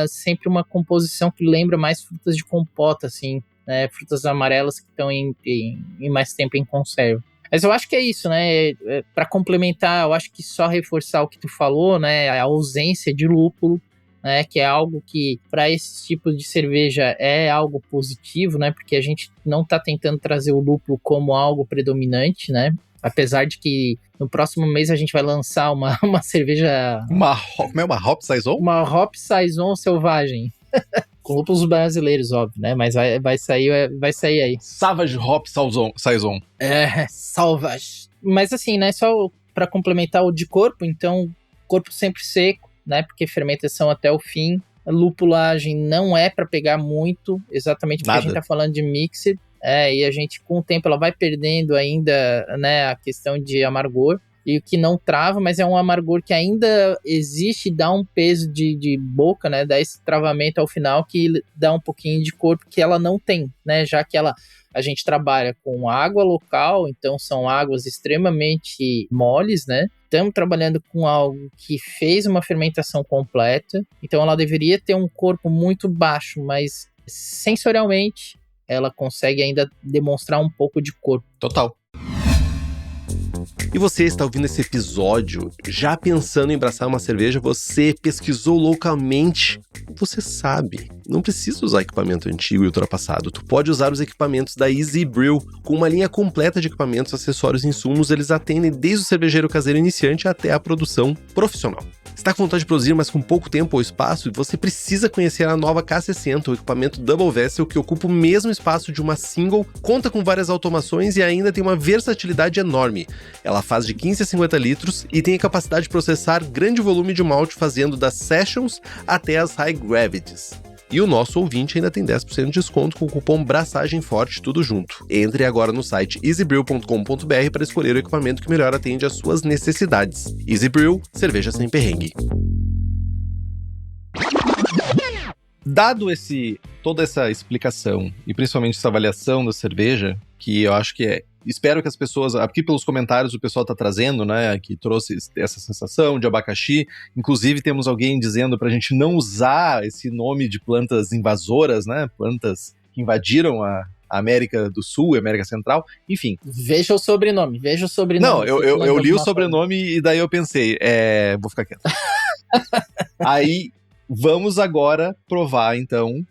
sempre uma composição que lembra mais frutas de compota, assim, né? Frutas amarelas que estão em mais tempo em conserva. Mas eu acho que é isso, né? Para complementar, eu acho que só reforçar o que tu falou, né? A ausência de lúpulo, né? Que é algo que, para esse tipo de cerveja, é algo positivo, né? Porque a gente não está tentando trazer o lúpulo como algo predominante, né? Apesar de que no próximo mês a gente vai lançar uma cerveja... Uma Hop Saison? Uma Hop Saison selvagem. Com lúpulos brasileiros, óbvio, né? Mas vai sair aí. Savage Hop Saison. Salvage. Mas assim, né? Só para complementar o de corpo, então, corpo sempre seco, né? Porque fermentação até o fim. A lupulagem não é para pegar muito, exatamente porque a gente tá falando de mixed. E a gente, com o tempo, ela vai perdendo ainda, né, a questão de amargor. E o que não trava, mas é um amargor que ainda existe, dá um peso de boca, né? Dá esse travamento ao final que dá um pouquinho de corpo que ela não tem, né? Já que a gente trabalha com água local, então são águas extremamente moles, né? Estamos trabalhando com algo que fez uma fermentação completa, então ela deveria ter um corpo muito baixo, mas sensorialmente ela consegue ainda demonstrar um pouco de corpo. Total. E você está ouvindo esse episódio já pensando em abraçar uma cerveja? Você pesquisou localmente? Você sabe, não precisa usar equipamento antigo e ultrapassado. Tu pode usar os equipamentos da Easy Brew. Com uma linha completa de equipamentos, acessórios e insumos, eles atendem desde o cervejeiro caseiro iniciante até a produção profissional. Está com vontade de produzir, mas com pouco tempo ou espaço? Você precisa conhecer a nova K60, o equipamento Double Vessel que ocupa o mesmo espaço de uma single, conta com várias automações e ainda tem uma versatilidade enorme. Ela faz de 15 a 50 litros e tem a capacidade de processar grande volume de malte, fazendo das Sessions até as High Gravities. E o nosso ouvinte ainda tem 10% de desconto com o cupom Braçagem Forte, tudo junto. Entre agora no site easybrew.com.br para escolher o equipamento que melhor atende às suas necessidades. Easy Brew, cerveja sem perrengue. Dado toda essa explicação e principalmente essa avaliação da cerveja, que eu acho que espero que as pessoas, aqui pelos comentários o pessoal tá trazendo, né, que trouxe essa sensação de abacaxi. Inclusive temos alguém dizendo pra gente não usar esse nome de plantas invasoras, né, plantas que invadiram a América do Sul e América Central, enfim. Veja o sobrenome. Não, eu li o sobrenome e daí eu pensei, vou ficar quieto. Aí, vamos agora provar, então...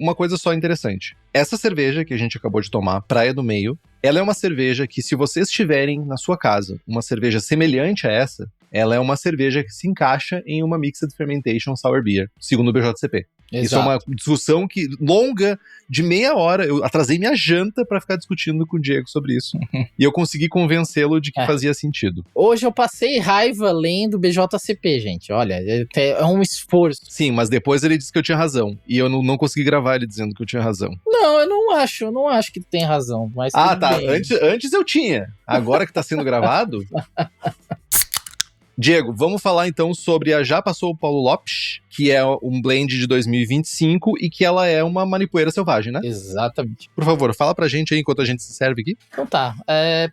uma coisa só interessante. Essa cerveja que a gente acabou de tomar, Praia do Meio, ela é uma cerveja que, se vocês tiverem na sua casa uma cerveja semelhante a essa, ela é uma cerveja que se encaixa em uma Mixed Fermentation Sour Beer, segundo o BJCP. Exato. Isso é uma discussão longa de meia hora. Eu atrasei minha janta pra ficar discutindo com o Diego sobre isso. E eu consegui convencê-lo de que fazia sentido. Hoje eu passei raiva lendo BJCP, gente. Olha, é um esforço. Sim, mas depois ele disse que eu tinha razão. E eu não consegui gravar ele dizendo que eu tinha razão. Não, eu não acho que tem razão. Mas tá. bem. Antes eu tinha. Agora que tá sendo gravado... Diego, vamos falar então sobre a Já Passou o Paulo Lopes, que é um blend de 2025 e que ela é uma manipoeira selvagem, né? Exatamente. Por favor, fala pra gente aí enquanto a gente se serve aqui. Então tá.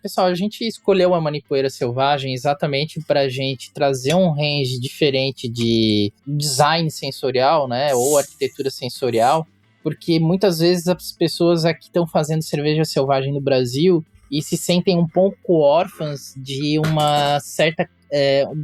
Pessoal, a gente escolheu a manipoeira selvagem exatamente pra gente trazer um range diferente de design sensorial, né? Ou arquitetura sensorial, porque muitas vezes as pessoas aqui estão fazendo cerveja selvagem no Brasil e se sentem um pouco órfãs de uma certa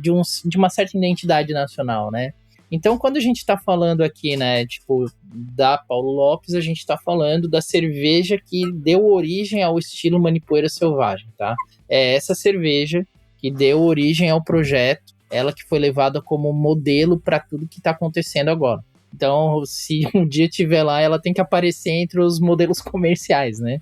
de uma certa identidade nacional, né? Então, quando a gente tá falando aqui, né, tipo, da Paulo Lopes, a gente tá falando da cerveja que deu origem ao estilo manipoeira selvagem, tá? É essa cerveja que deu origem ao projeto, ela que foi levada como modelo para tudo que tá acontecendo agora. Então, se um dia tiver lá, ela tem que aparecer entre os modelos comerciais, né?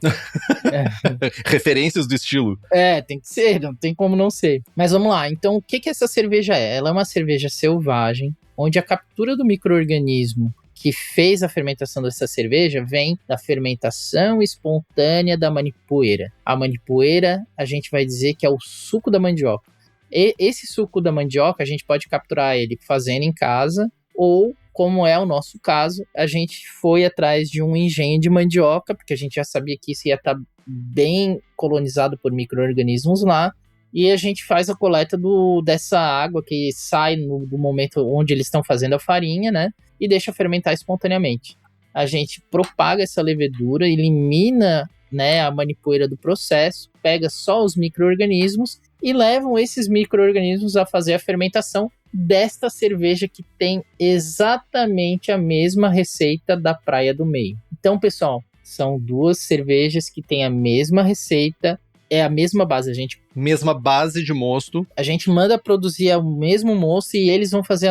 Referências do estilo. Tem que ser, não tem como não ser. Mas vamos lá, então o que essa cerveja é? Ela é uma cerveja selvagem, onde a captura do micro-organismo que fez a fermentação dessa cerveja vem da fermentação espontânea da manipoeira. A manipoeira, a gente vai dizer que é o suco da mandioca. E esse suco da mandioca, a gente pode capturar ele fazendo em casa, ou, como é o nosso caso, a gente foi atrás de um engenho de mandioca, porque a gente já sabia que isso ia estar bem colonizado por micro-organismos lá, e a gente faz a coleta dessa água que sai do momento onde eles estão fazendo a farinha, né? E deixa fermentar espontaneamente. A gente propaga essa levedura, elimina, né, a manipoeira do processo, pega só os micro-organismos e levam esses micro-organismos a fazer a fermentação desta cerveja que tem exatamente a mesma receita da Praia do Meio. Então, pessoal, são duas cervejas que têm a mesma receita, é a mesma base. Mesma base de mosto. A gente manda produzir o mesmo mosto e eles vão fazer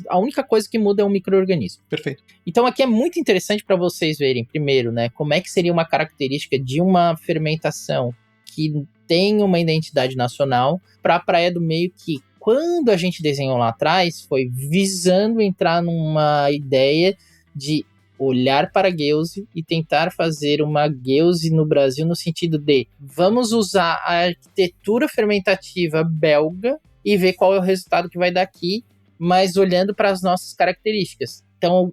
a única coisa que muda é o micro-organismo. Perfeito. Então aqui é muito interessante para vocês verem, primeiro, né, como é que seria uma característica de uma fermentação que tem uma identidade nacional para a Praia do Meio, que quando a gente desenhou lá atrás foi visando entrar numa ideia de olhar para a gueuse e tentar fazer uma gueuse no Brasil no sentido de vamos usar a arquitetura fermentativa belga e ver qual é o resultado que vai dar aqui, mas olhando para as nossas características. Então,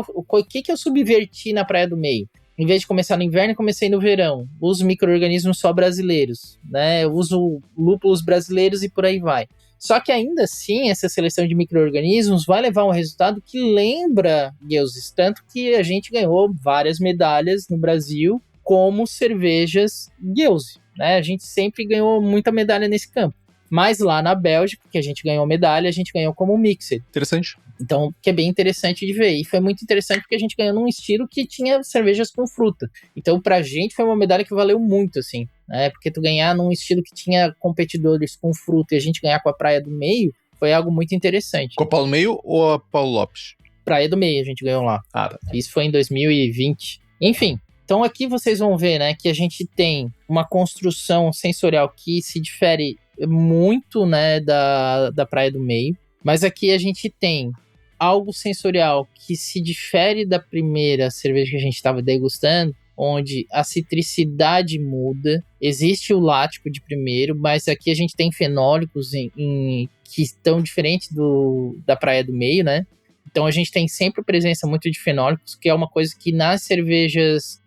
o que eu subverti na Praia do Meio? Em vez de começar no inverno, comecei no verão. Uso micro-organismos só brasileiros, né? Eu uso lúpulos brasileiros e por aí vai. Só que ainda assim, essa seleção de micro-organismos vai levar a um resultado que lembra gueuses, tanto que a gente ganhou várias medalhas no Brasil como cervejas gueuse, né? A gente sempre ganhou muita medalha nesse campo. Mas lá na Bélgica, que a gente ganhou medalha, a gente ganhou como mixed. Interessante. Então, que é bem interessante de ver. E foi muito interessante porque a gente ganhou num estilo que tinha cervejas com fruta. Então, pra gente, foi uma medalha que valeu muito, assim, né? Porque tu ganhar num estilo que tinha competidores com fruta e a gente ganhar com a Praia do Meio, foi algo muito interessante. Com a Paulo Meio ou a Paulo Lopes? Praia do Meio a gente ganhou lá. Tá. Isso foi em 2020. Enfim, então aqui vocês vão ver, né, que a gente tem uma construção sensorial que se difere muito, né, da Praia do Meio. Mas aqui a gente tem algo sensorial que se difere da primeira cerveja que a gente estava degustando, onde a citricidade muda, existe o lático de primeiro, mas aqui a gente tem fenólicos que estão diferentes da Praia do Meio, né? Então a gente tem sempre presença muito de fenólicos, que é uma coisa que nas cervejas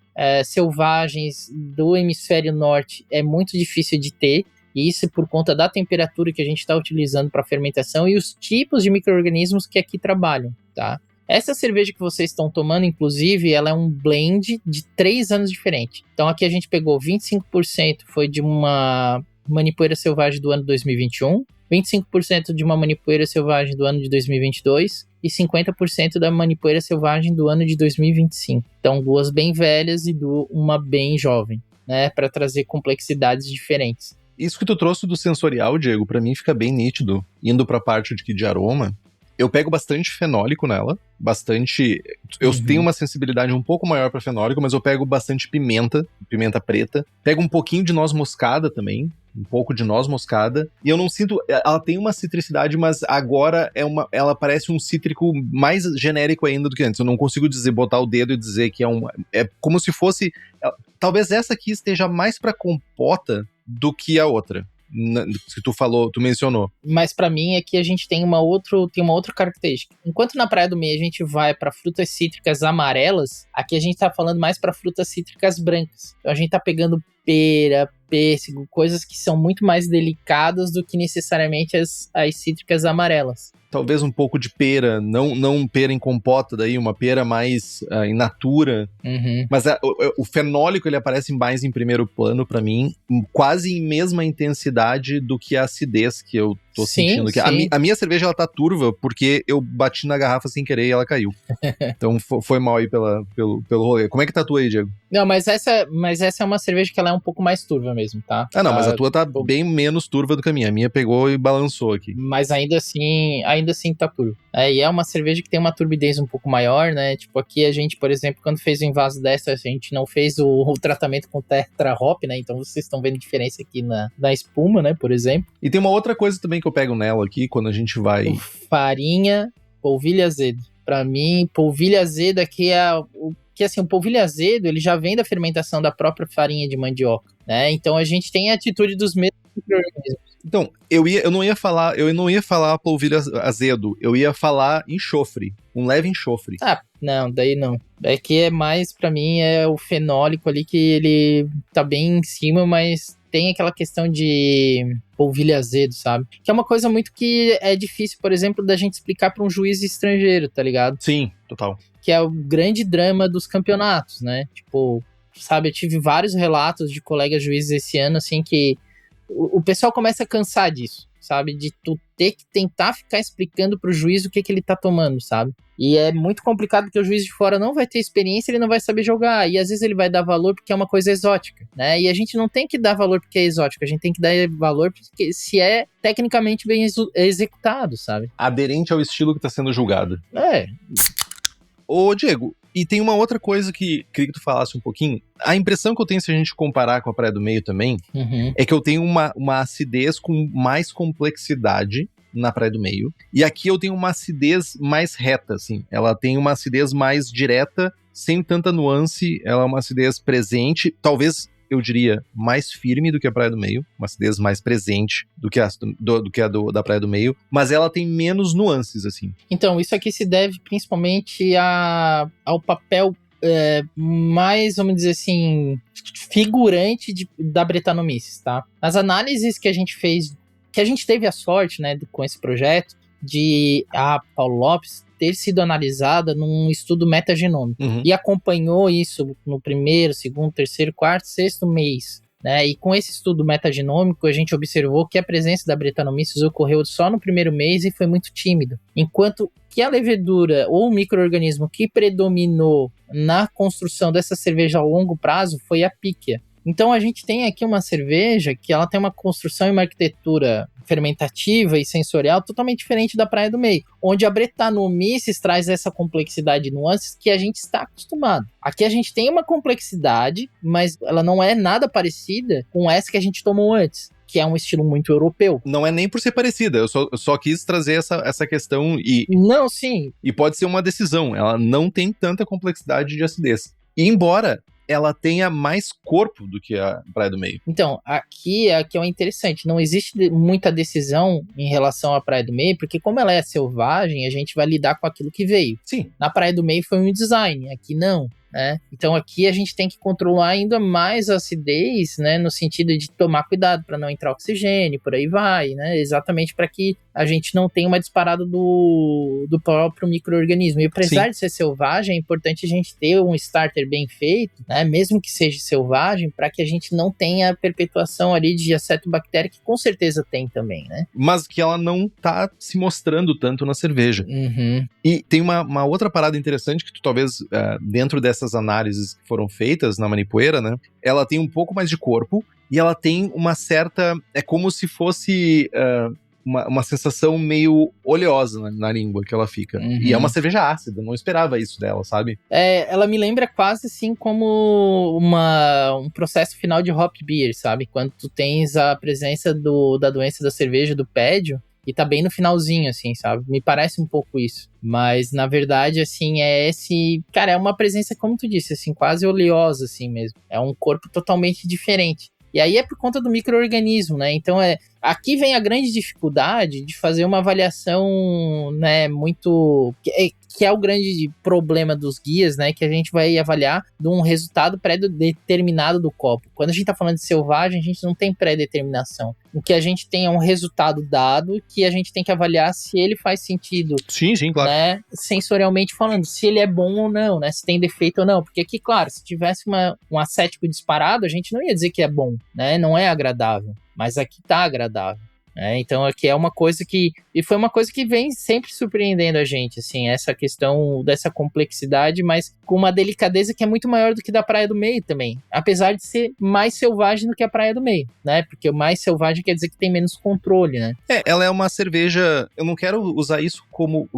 selvagens do hemisfério norte é muito difícil de ter. E isso por conta da temperatura que a gente está utilizando para fermentação e os tipos de micro-organismos que aqui trabalham, tá? Essa cerveja que vocês estão tomando, inclusive, ela é um blend de 3 anos diferente. Então aqui a gente pegou 25% foi de uma manipoeira selvagem do ano 2021, 25% de uma manipoeira selvagem do ano de 2022 e 50% da manipoeira selvagem do ano de 2025. Então 2 bem velhas e uma bem jovem, né? Para trazer complexidades diferentes. Isso que tu trouxe do sensorial, Diego, pra mim fica bem nítido. Indo pra parte de aroma, eu pego bastante fenólico nela, bastante... Eu tenho uma sensibilidade um pouco maior pra fenólico, mas eu pego bastante pimenta preta. Pego um pouquinho de noz moscada também, um pouco de noz moscada. E eu não sinto... Ela tem uma citricidade, mas agora ela parece um cítrico mais genérico ainda do que antes. Eu não consigo botar o dedo e dizer que é como se fosse... Talvez essa aqui esteja mais pra compota do que a outra, que tu mencionou. Mas pra mim aqui a gente tem uma outra característica. Enquanto na Praia do Meio a gente vai pra frutas cítricas amarelas, aqui a gente tá falando mais pra frutas cítricas brancas. Então a gente tá pegando pera, pêssego, coisas que são muito mais delicadas do que necessariamente as cítricas amarelas. Talvez um pouco de pera, não pera em compota, daí uma pera mais in natura. Mas o fenólico ele aparece mais em primeiro plano pra mim, quase em mesma intensidade do que a acidez que eu tô sentindo. Sim. A minha cerveja ela tá turva porque eu bati na garrafa sem querer e ela caiu. Então foi mal aí pelo rolê. Como é que tá a tua aí, Diego? Não, mas essa é uma cerveja que ela é um pouco mais turva turva mesmo, tá? Ah, não, mas a tua tá bem menos turva do que a minha. A minha pegou e balançou aqui. Mas ainda assim tá turva. E é uma cerveja que tem uma turbidez um pouco maior, né? Tipo, aqui a gente, por exemplo, quando fez o Invaso dessa, a gente não fez o tratamento com Tetra Hop, né? Então vocês estão vendo diferença aqui na espuma, né? Por exemplo. E tem uma outra coisa também que eu pego nela aqui, quando a gente vai... Farinha, polvilho azedo. Pra mim, polvilho azedo aqui o polvilho azedo, ele já vem da fermentação da própria farinha de mandioca, né? Então a gente tem a atitude dos mesmos micro-organismos. Então, eu não ia falar polvilho azedo, eu ia falar enxofre, um leve enxofre. Ah, não, daí não. É que é mais, pra mim, é o fenólico ali que ele tá bem em cima, mas tem aquela questão de polvilho azedo, sabe? Que é uma coisa muito que é difícil, por exemplo, da gente explicar pra um juiz estrangeiro, tá ligado? Sim, total. Que é o grande drama dos campeonatos, né? Tipo, sabe, eu tive vários relatos de colegas juízes esse ano, assim, que o pessoal começa a cansar disso, sabe? De tu ter que tentar ficar explicando pro juiz o que ele tá tomando, sabe? E é muito complicado porque o juiz de fora não vai ter experiência, ele não vai saber jogar. E às vezes ele vai dar valor porque é uma coisa exótica, né? E a gente não tem que dar valor porque é exótico, a gente tem que dar valor porque se é tecnicamente bem executado, sabe? Aderente ao estilo que tá sendo julgado. Ô, Diego, e tem uma outra coisa que queria que tu falasse um pouquinho. A impressão que eu tenho, se a gente comparar com a Praia do Meio também, é que eu tenho uma acidez com mais complexidade na Praia do Meio. E aqui eu tenho uma acidez mais reta, assim. Ela tem uma acidez mais direta, sem tanta nuance. Ela é uma acidez presente, talvez, eu diria, mais firme do que a Praia do Meio. Uma acidez mais presente do que a da Praia do Meio. Mas ela tem menos nuances, assim. Então, isso aqui se deve principalmente ao papel mais, vamos dizer assim, figurante da Brettanomyces, tá? As análises que a gente fez, que a gente teve a sorte, né, com esse projeto, de a Paulo Lopes ter sido analisada num estudo metagenômico. E acompanhou isso no primeiro, segundo, terceiro, quarto, sexto mês, né? E com esse estudo metagenômico, a gente observou que a presença da Brettanomyces ocorreu só no primeiro mês e foi muito tímido. Enquanto que a levedura ou o micro-organismo que predominou na construção dessa cerveja a longo prazo foi a Píquia. Então a gente tem aqui uma cerveja que ela tem uma construção e uma arquitetura fermentativa e sensorial totalmente diferente da Praia do Meio, onde a Brettanomyces traz essa complexidade de nuances que a gente está acostumado. Aqui a gente tem uma complexidade, mas ela não é nada parecida com essa que a gente tomou antes, que é um estilo muito europeu. Não é nem por ser parecida, eu só quis trazer essa questão e... Não, sim. E pode ser uma decisão, ela não tem tanta complexidade de acidez. E embora ela tenha mais corpo do que a Praia do Meio. Então, aqui é que é interessante, não existe muita decisão em relação à Praia do Meio, porque como ela é selvagem, a gente vai lidar com aquilo que veio. Sim. Na Praia do Meio foi um design, aqui não. Né? Então aqui a gente tem que controlar ainda mais a acidez, né, no sentido de tomar cuidado para não entrar oxigênio, por aí vai, né, exatamente para que a gente não tenha uma disparada do próprio micro-organismo. E apesar de ser selvagem, é importante a gente ter um starter bem feito, né, mesmo que seja selvagem, para que a gente não tenha a perpetuação ali de acetobactéria, que com certeza tem também, né. Mas que ela não tá se mostrando tanto na cerveja. E tem uma outra parada interessante que tu talvez, dentro dessas análises que foram feitas na Manipoeira, né? Ela tem um pouco mais de corpo e ela tem uma certa... É como se fosse uma sensação meio oleosa na língua que ela fica. E é uma cerveja ácida, não esperava isso dela, sabe? Ela me lembra quase assim como um processo final de hop beer, sabe? Quando tu tens a presença da doença da cerveja, do pédio, e tá bem no finalzinho, assim, sabe? Me parece um pouco isso. Mas, na verdade, assim, Cara, é uma presença, como tu disse, assim, quase oleosa, assim mesmo. É um corpo totalmente diferente. E aí é por conta do micro-organismo, né? Então, aqui vem a grande dificuldade de fazer uma avaliação, né, muito... Que é o grande problema dos guias, né? Que a gente vai avaliar de um resultado pré-determinado do copo. Quando a gente tá falando de selvagem, a gente não tem pré-determinação. O que a gente tem é um resultado dado que a gente tem que avaliar se ele faz sentido. Sim, claro. Né, sensorialmente falando, se ele é bom ou não, né? Se tem defeito ou não. Porque aqui, claro, se tivesse um acético disparado, a gente não ia dizer que é bom, né? Não é agradável. Mas aqui tá agradável. Então aqui é uma coisa que... E foi uma coisa que vem sempre surpreendendo a gente, assim, essa questão dessa complexidade, mas com uma delicadeza que é muito maior do que da Praia do Meio também. Apesar de ser mais selvagem do que a Praia do Meio, né? Porque o mais selvagem quer dizer que tem menos controle, né? Ela é uma cerveja... Eu não quero usar isso como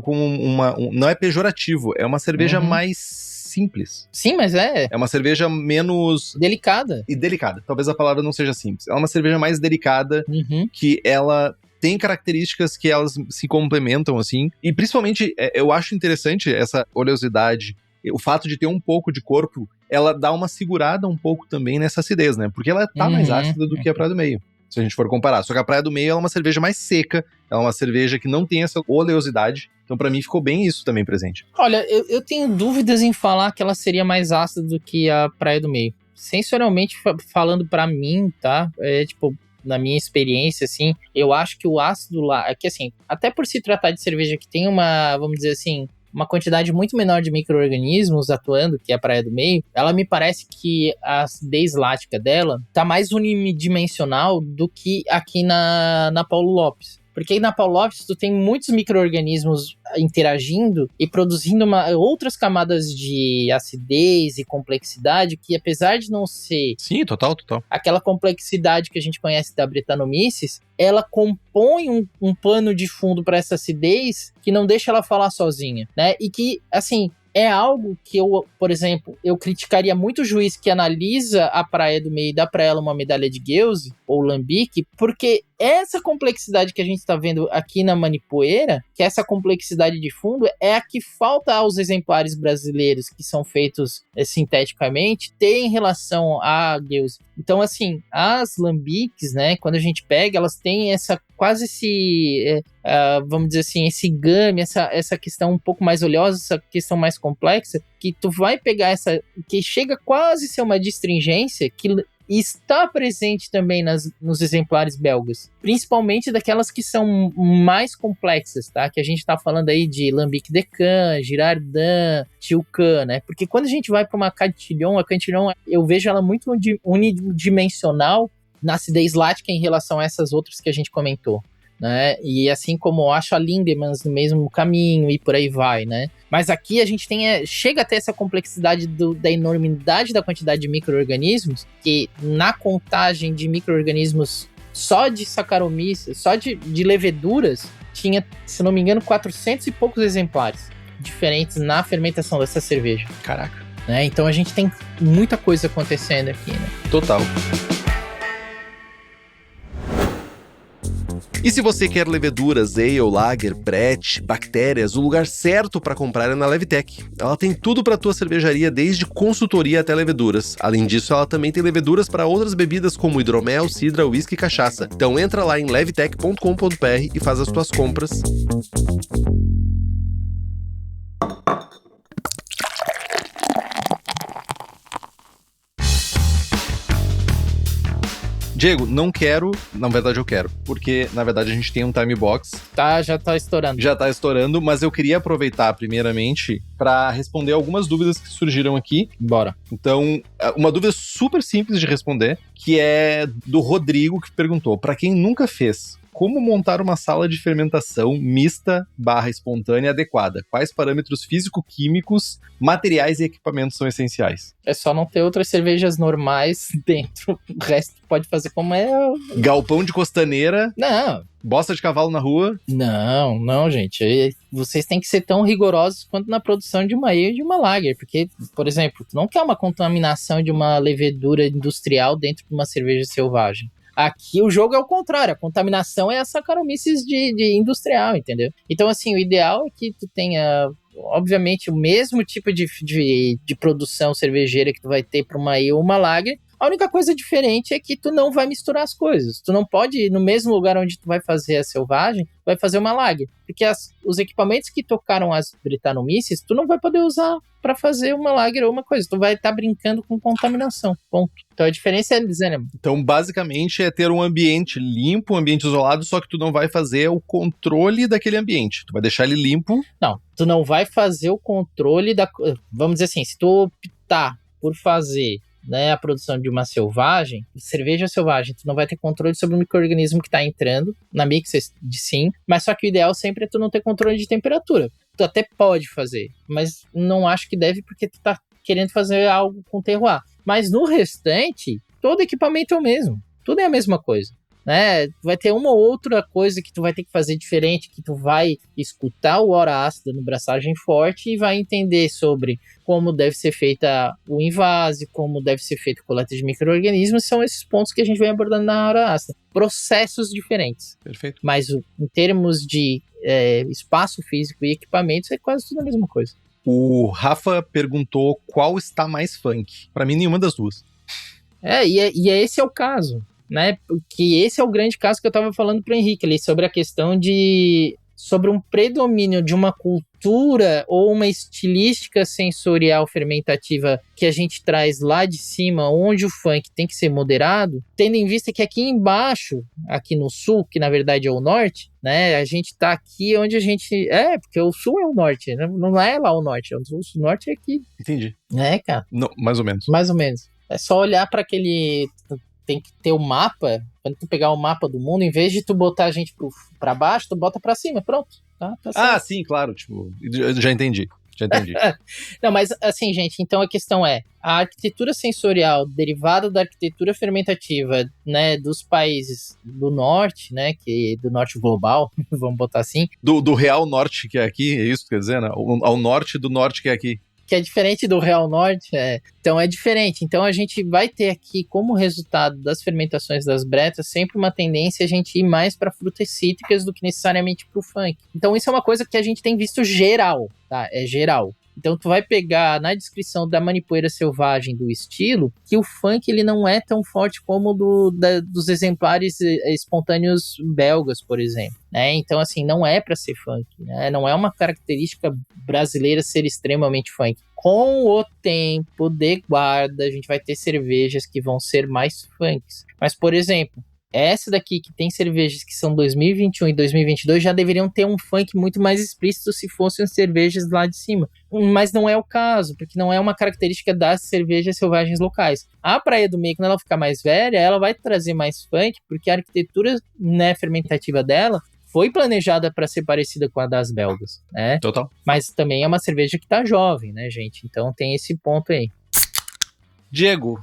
não é pejorativo, é uma cerveja mais simples. Sim, mas é uma cerveja menos... delicada. E delicada. Talvez a palavra não seja simples. É uma cerveja mais delicada, que ela tem características que elas se complementam, assim. E principalmente, eu acho interessante essa oleosidade. O fato de ter um pouco de corpo, ela dá uma segurada um pouco também nessa acidez, né? Porque ela tá mais ácida do que a Praia do Meio, se a gente for comparar. Só que a Praia do Meio é uma cerveja mais seca, é uma cerveja que não tem essa oleosidade. Então, pra mim, ficou bem isso também presente. Olha, eu tenho dúvidas em falar que ela seria mais ácida do que a Praia do Meio. Sensorialmente falando pra mim, tá? Na minha experiência, assim, eu acho que o ácido lá... É que, assim, até por se tratar de cerveja que tem uma, vamos dizer assim, uma quantidade muito menor de micro-organismos atuando, que é a Praia do Meio, ela me parece que a acidez lática dela tá mais unidimensional do que aqui na Paulo Lopes. Porque aí na Paulo Lopes tu tem muitos micro-organismos interagindo e produzindo outras camadas de acidez e complexidade que, apesar de não ser... Sim, total. aquela complexidade que a gente conhece da Brettanomyces, ela compõe um pano de fundo para essa acidez que não deixa ela falar sozinha, né? E que, assim... É algo que eu, por exemplo, eu criticaria muito o juiz que analisa a Praia do Meio e dá para ela uma medalha de Geuze ou Lambic, porque essa complexidade que a gente está vendo aqui na Manipoeira, que essa complexidade de fundo, é a que falta aos exemplares brasileiros que são feitos sinteticamente ter em relação a Geuze. Então, assim, as Lambics, né, quando a gente pega, elas têm essa quase esse... vamos dizer assim, esse game, essa questão um pouco mais oleosa, essa questão mais complexa, que tu vai pegar que chega quase a ser uma distringência que está presente também nos exemplares belgas, principalmente daquelas que são mais complexas, tá? Que a gente tá falando aí de Lambic de Caen, Girardin, Tilcan, né? Porque quando a gente vai para uma Cantillon, a Cantillon eu vejo ela muito unidimensional na acidez lática em relação a essas outras que a gente comentou, né? E assim como eu acho a Lindemans no mesmo caminho e por aí vai, né? Mas aqui a gente chega até essa complexidade da enormidade da quantidade de micro-organismos, que na contagem de micro-organismos só de Saccharomyces, só de leveduras, tinha, se não me engano, 400 e poucos exemplares diferentes na fermentação dessa cerveja. Caraca. Né? Então a gente tem muita coisa acontecendo aqui, né? Total. E se você quer leveduras, ale, lager, brett, bactérias, o lugar certo para comprar é na Levtech. Ela tem tudo para tua cervejaria, desde consultoria até leveduras. Além disso, ela também tem leveduras para outras bebidas como hidromel, cidra, whisky e cachaça. Então entra lá em levtech.com.br e faz as tuas compras. Diego, não quero, na verdade eu quero, porque na verdade a gente tem um time box. Já tá estourando. Já tá estourando, mas eu queria aproveitar primeiramente para responder algumas dúvidas que surgiram aqui. Bora. Então, uma dúvida super simples de responder, que é do Rodrigo, que perguntou: para quem nunca fez, como montar uma sala de fermentação mista / espontânea adequada? Quais parâmetros físico-químicos, materiais e equipamentos são essenciais? É só não ter outras cervejas normais dentro. O resto pode fazer como é. Galpão de costaneira. Não. Bosta de cavalo na rua. Não, gente. Vocês têm que ser tão rigorosos quanto na produção de uma ale e de uma lager. Porque, por exemplo, tu não quer uma contaminação de uma levedura industrial dentro de uma cerveja selvagem. Aqui o jogo é o contrário, a contaminação é a Saccharomyces de industrial, entendeu? Então, assim, o ideal é que tu tenha, obviamente, o mesmo tipo de produção cervejeira que tu vai ter para uma ale ou uma lager. A única coisa diferente é que tu não vai misturar as coisas. Tu não pode ir no mesmo lugar onde tu vai fazer a selvagem, vai fazer uma lager. Porque os equipamentos que tocaram as Brettanomyces, tu não vai poder usar para fazer uma lager ou uma coisa. Tu vai estar brincando com contaminação. Ponto. Então a diferença é dizer, né? Então, basicamente, é ter um ambiente limpo, um ambiente isolado, só que tu não vai fazer o controle daquele ambiente. Tu vai deixar ele limpo. Não, tu não vai fazer o controle da... Vamos dizer assim, se tu optar por fazer né, a produção de uma cerveja selvagem, tu não vai ter controle sobre o micro-organismo que tá entrando na mix de sim, mas só que o ideal sempre é tu não ter controle de temperatura. Tu até pode fazer, mas não acho que deve porque tu tá querendo fazer algo com terroir. Mas no restante, todo equipamento é o mesmo. Tudo é a mesma coisa. Né? Vai ter uma ou outra coisa que tu vai ter que fazer diferente, que tu vai escutar o hora ácida no braçagem forte e vai entender sobre como deve ser feita o invase, como deve ser feita a coleta de micro-organismos. São esses pontos que a gente vem abordando na hora ácida. Processos diferentes. Perfeito. Mas em termos de espaço físico e equipamentos, é quase tudo a mesma coisa. O Rafa perguntou qual está mais funk. Pra mim, nenhuma das duas. Esse é o caso, né? Porque esse é o grande caso que eu estava falando para o Henrique ali, sobre a questão sobre um predomínio de uma cultura ou uma estilística sensorial fermentativa que a gente traz lá de cima, onde o funk tem que ser moderado, tendo em vista que aqui embaixo, aqui no sul, que na verdade é o norte, né? A gente tá aqui onde a gente... porque o sul é o norte, né? Não é lá o norte, o norte é aqui. Entendi. Cara? Não, mais ou menos. Mais ou menos. É só olhar para aquele... Tem que ter o mapa, quando tu pegar o mapa do mundo, em vez de tu botar a gente pra baixo, tu bota pra cima, pronto. Tá sim, claro, tipo, já entendi. Não, mas assim, gente, então a questão é, a arquitetura sensorial derivada da arquitetura fermentativa, né, dos países do norte, né, do norte global, vamos botar assim. Do real norte que é aqui, é isso que quer dizer, né? Ao norte do norte que é aqui. Que é diferente do Real Norte, então é diferente. Então a gente vai ter aqui, como resultado das fermentações das bretas, sempre uma tendência a gente ir mais para frutas cítricas do que necessariamente para o funk. Então isso é uma coisa que a gente tem visto geral, tá? É geral. Então tu vai pegar na descrição da manipoeira selvagem do estilo, que o funk ele não é tão forte como dos exemplares espontâneos belgas, por exemplo. Né? Então assim, não é para ser funk, né? Não é uma característica brasileira ser extremamente funk. Com o tempo de guarda, a gente vai ter cervejas que vão ser mais funks. Mas, por exemplo, essa daqui que tem cervejas que são 2021 e 2022 já deveriam ter um funk muito mais explícito se fossem cervejas lá de cima. Mas não é o caso, porque não é uma característica das cervejas selvagens locais. A Praia do Meio, quando ela ficar mais velha, ela vai trazer mais funk, porque a arquitetura, né, fermentativa dela foi planejada para ser parecida com a das belgas, né? Total. Mas também é uma cerveja que tá jovem, né, gente? Então tem esse ponto aí. Diego,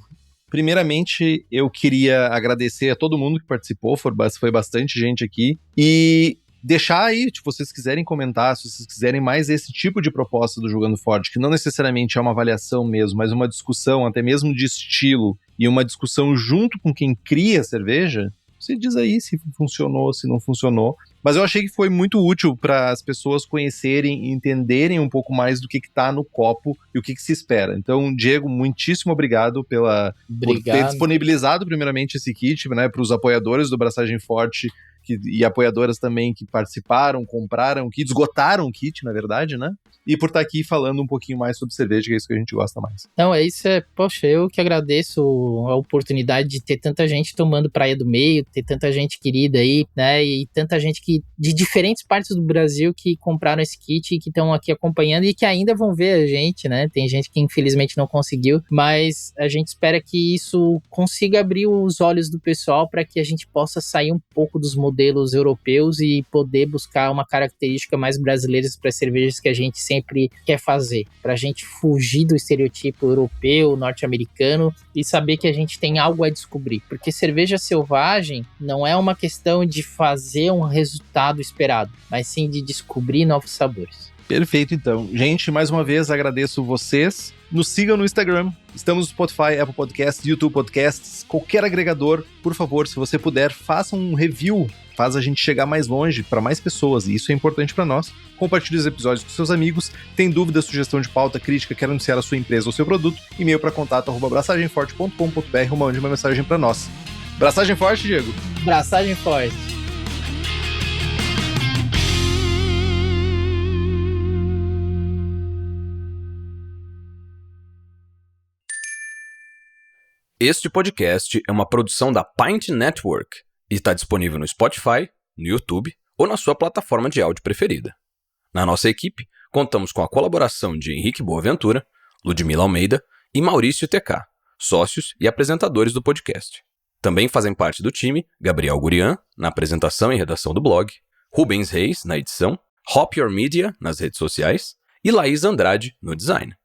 primeiramente, eu queria agradecer a todo mundo que participou, foi bastante gente aqui, e deixar aí, se vocês quiserem comentar, se vocês quiserem mais esse tipo de proposta do Jogando Forte, que não necessariamente é uma avaliação mesmo, mas uma discussão até mesmo de estilo, e uma discussão junto com quem cria a cerveja, você diz aí se funcionou, se não funcionou. Mas eu achei que foi muito útil para as pessoas conhecerem e entenderem um pouco mais do que está no copo e o que se espera. Então, Diego, muitíssimo obrigado por ter disponibilizado primeiramente esse kit, né, para os apoiadores do Braçagem Forte e apoiadoras também que participaram, compraram o kit, esgotaram o kit, na verdade, né? E por estar aqui falando um pouquinho mais sobre cerveja, que é isso que a gente gosta mais. Não, poxa, eu que agradeço a oportunidade de ter tanta gente tomando Praia do Meio, ter tanta gente querida aí, né, e tanta gente de diferentes partes do Brasil que compraram esse kit e que estão aqui acompanhando e que ainda vão ver a gente, né, tem gente que infelizmente não conseguiu, mas a gente espera que isso consiga abrir os olhos do pessoal para que a gente possa sair um pouco dos modelos europeus e poder buscar uma característica mais brasileira para as cervejas que a gente sempre quer fazer, para a gente fugir do estereotipo europeu, norte-americano e saber que a gente tem algo a descobrir, porque cerveja selvagem não é uma questão de fazer um resultado esperado, mas sim de descobrir novos sabores. Perfeito, então. Gente, mais uma vez agradeço vocês. Nos sigam no Instagram. Estamos no Spotify, Apple Podcasts, YouTube Podcasts, qualquer agregador. Por favor, se você puder, faça um review. Faz a gente chegar mais longe, para mais pessoas, e isso é importante para nós. Compartilhe os episódios com seus amigos. Tem dúvida, sugestão de pauta, crítica, quer anunciar a sua empresa ou seu produto? E-mail para contato@braçagemforte.com.br ou mande uma mensagem para nós. Braçagem Forte, Diego? Braçagem Forte. Este podcast é uma produção da Pint Network e está disponível no Spotify, no YouTube ou na sua plataforma de áudio preferida. Na nossa equipe, contamos com a colaboração de Henrique Boaventura, Ludmila Almeida e Maurício TK, sócios e apresentadores do podcast. Também fazem parte do time Gabriel Gurian, na apresentação e redação do blog, Rubens Reis, na edição, Hop Your Media, nas redes sociais, e Laís Andrade, no design.